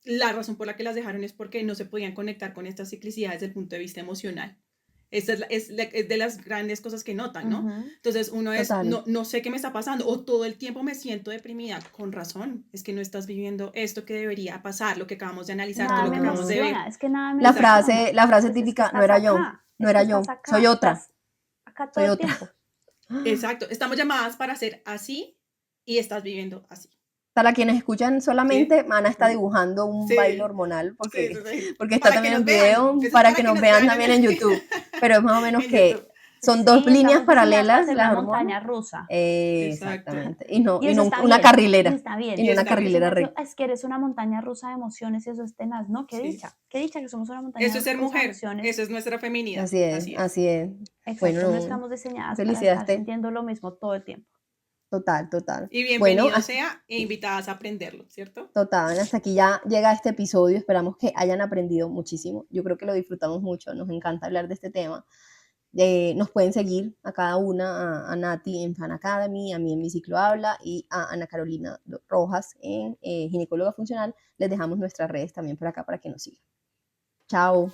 [SPEAKER 3] la razón por la que las dejaron es porque no se podían conectar con estas ciclicidades desde el punto de vista emocional. Esta es de las grandes cosas que notan, ¿no?
[SPEAKER 1] Ujú.
[SPEAKER 3] Entonces uno es,
[SPEAKER 2] Total.
[SPEAKER 3] no sé qué me está pasando o todo el tiempo me siento deprimida. Con razón, es que no estás viviendo esto que debería pasar, lo que acabamos de analizar, todo
[SPEAKER 1] Nada
[SPEAKER 3] lo
[SPEAKER 1] me
[SPEAKER 3] que acabamos de
[SPEAKER 2] No.
[SPEAKER 1] emociona,
[SPEAKER 3] ver.
[SPEAKER 1] es que nada me
[SPEAKER 2] La
[SPEAKER 3] Exacto,
[SPEAKER 2] frase,
[SPEAKER 1] emociona.
[SPEAKER 2] la frase
[SPEAKER 1] Entonces es que
[SPEAKER 2] típica, no
[SPEAKER 1] estás
[SPEAKER 2] era yo,
[SPEAKER 1] acá,
[SPEAKER 2] no
[SPEAKER 1] es que
[SPEAKER 2] era
[SPEAKER 1] estás
[SPEAKER 2] yo, soy
[SPEAKER 1] acá,
[SPEAKER 2] otra,
[SPEAKER 1] estás acá todo
[SPEAKER 2] soy
[SPEAKER 1] el
[SPEAKER 2] otra.
[SPEAKER 1] tiempo.
[SPEAKER 3] exacto. Estamos llamadas para ser así y estás viviendo así.
[SPEAKER 2] Para quienes escuchan
[SPEAKER 3] ¿Sí?
[SPEAKER 2] solamente, Mana está
[SPEAKER 3] Sí,
[SPEAKER 2] dibujando un baile
[SPEAKER 3] sí,
[SPEAKER 2] hormonal
[SPEAKER 3] sí,
[SPEAKER 2] porque,
[SPEAKER 3] sí, sí.
[SPEAKER 2] porque está
[SPEAKER 3] Para que
[SPEAKER 2] también
[SPEAKER 3] nos
[SPEAKER 2] en
[SPEAKER 3] vean,
[SPEAKER 2] video
[SPEAKER 3] eso es
[SPEAKER 2] para que
[SPEAKER 3] para que
[SPEAKER 2] nos
[SPEAKER 3] nos
[SPEAKER 2] vean
[SPEAKER 3] vean
[SPEAKER 2] también en YouTube. Pero es más o menos que
[SPEAKER 3] en YouTube.
[SPEAKER 2] son dos
[SPEAKER 1] Sí,
[SPEAKER 2] líneas
[SPEAKER 1] estamos diseñadas para
[SPEAKER 2] paralelas,
[SPEAKER 1] ser
[SPEAKER 2] las
[SPEAKER 1] una
[SPEAKER 2] hormonas.
[SPEAKER 1] montaña rusa.
[SPEAKER 3] Exacto.
[SPEAKER 2] Exactamente.
[SPEAKER 1] Y
[SPEAKER 2] Y
[SPEAKER 1] eso
[SPEAKER 2] no
[SPEAKER 1] está
[SPEAKER 2] una
[SPEAKER 1] bien, y
[SPEAKER 2] carrilera.
[SPEAKER 1] está
[SPEAKER 2] Y
[SPEAKER 1] bien,
[SPEAKER 2] no
[SPEAKER 3] Y
[SPEAKER 2] una
[SPEAKER 3] está
[SPEAKER 1] porque
[SPEAKER 3] bien.
[SPEAKER 1] si
[SPEAKER 2] carrilera
[SPEAKER 1] me
[SPEAKER 2] recta.
[SPEAKER 1] es que eres una montaña rusa de emociones y eso es tenaz, ¿no?
[SPEAKER 3] Sí.
[SPEAKER 1] Qué dicha que somos una
[SPEAKER 3] Eso
[SPEAKER 1] montaña
[SPEAKER 3] es ser
[SPEAKER 1] rusa de
[SPEAKER 3] mujer,
[SPEAKER 1] emociones.
[SPEAKER 3] eso es nuestra feminidad,
[SPEAKER 2] Así es,
[SPEAKER 3] así es.
[SPEAKER 2] así es.
[SPEAKER 1] Exacto, no
[SPEAKER 2] Bueno, no,
[SPEAKER 1] estamos diseñadas para
[SPEAKER 2] felicidades,
[SPEAKER 1] estar
[SPEAKER 2] Te.
[SPEAKER 1] sintiendo lo mismo todo el tiempo.
[SPEAKER 2] Total, total.
[SPEAKER 3] Y
[SPEAKER 2] Bueno,
[SPEAKER 3] bienvenido sea e invitadas a aprenderlo, ¿cierto?
[SPEAKER 2] total, hasta aquí ya llega este episodio. Esperamos que hayan aprendido muchísimo. Yo creo que lo disfrutamos mucho. Nos encanta hablar de este tema. Nos pueden seguir a cada una, a Nati en Fan Academy, a mí en Mi Ciclo Habla y a Ana Carolina Rojas en Ginecóloga Funcional. Les dejamos nuestras redes también por acá para que nos sigan. Chao.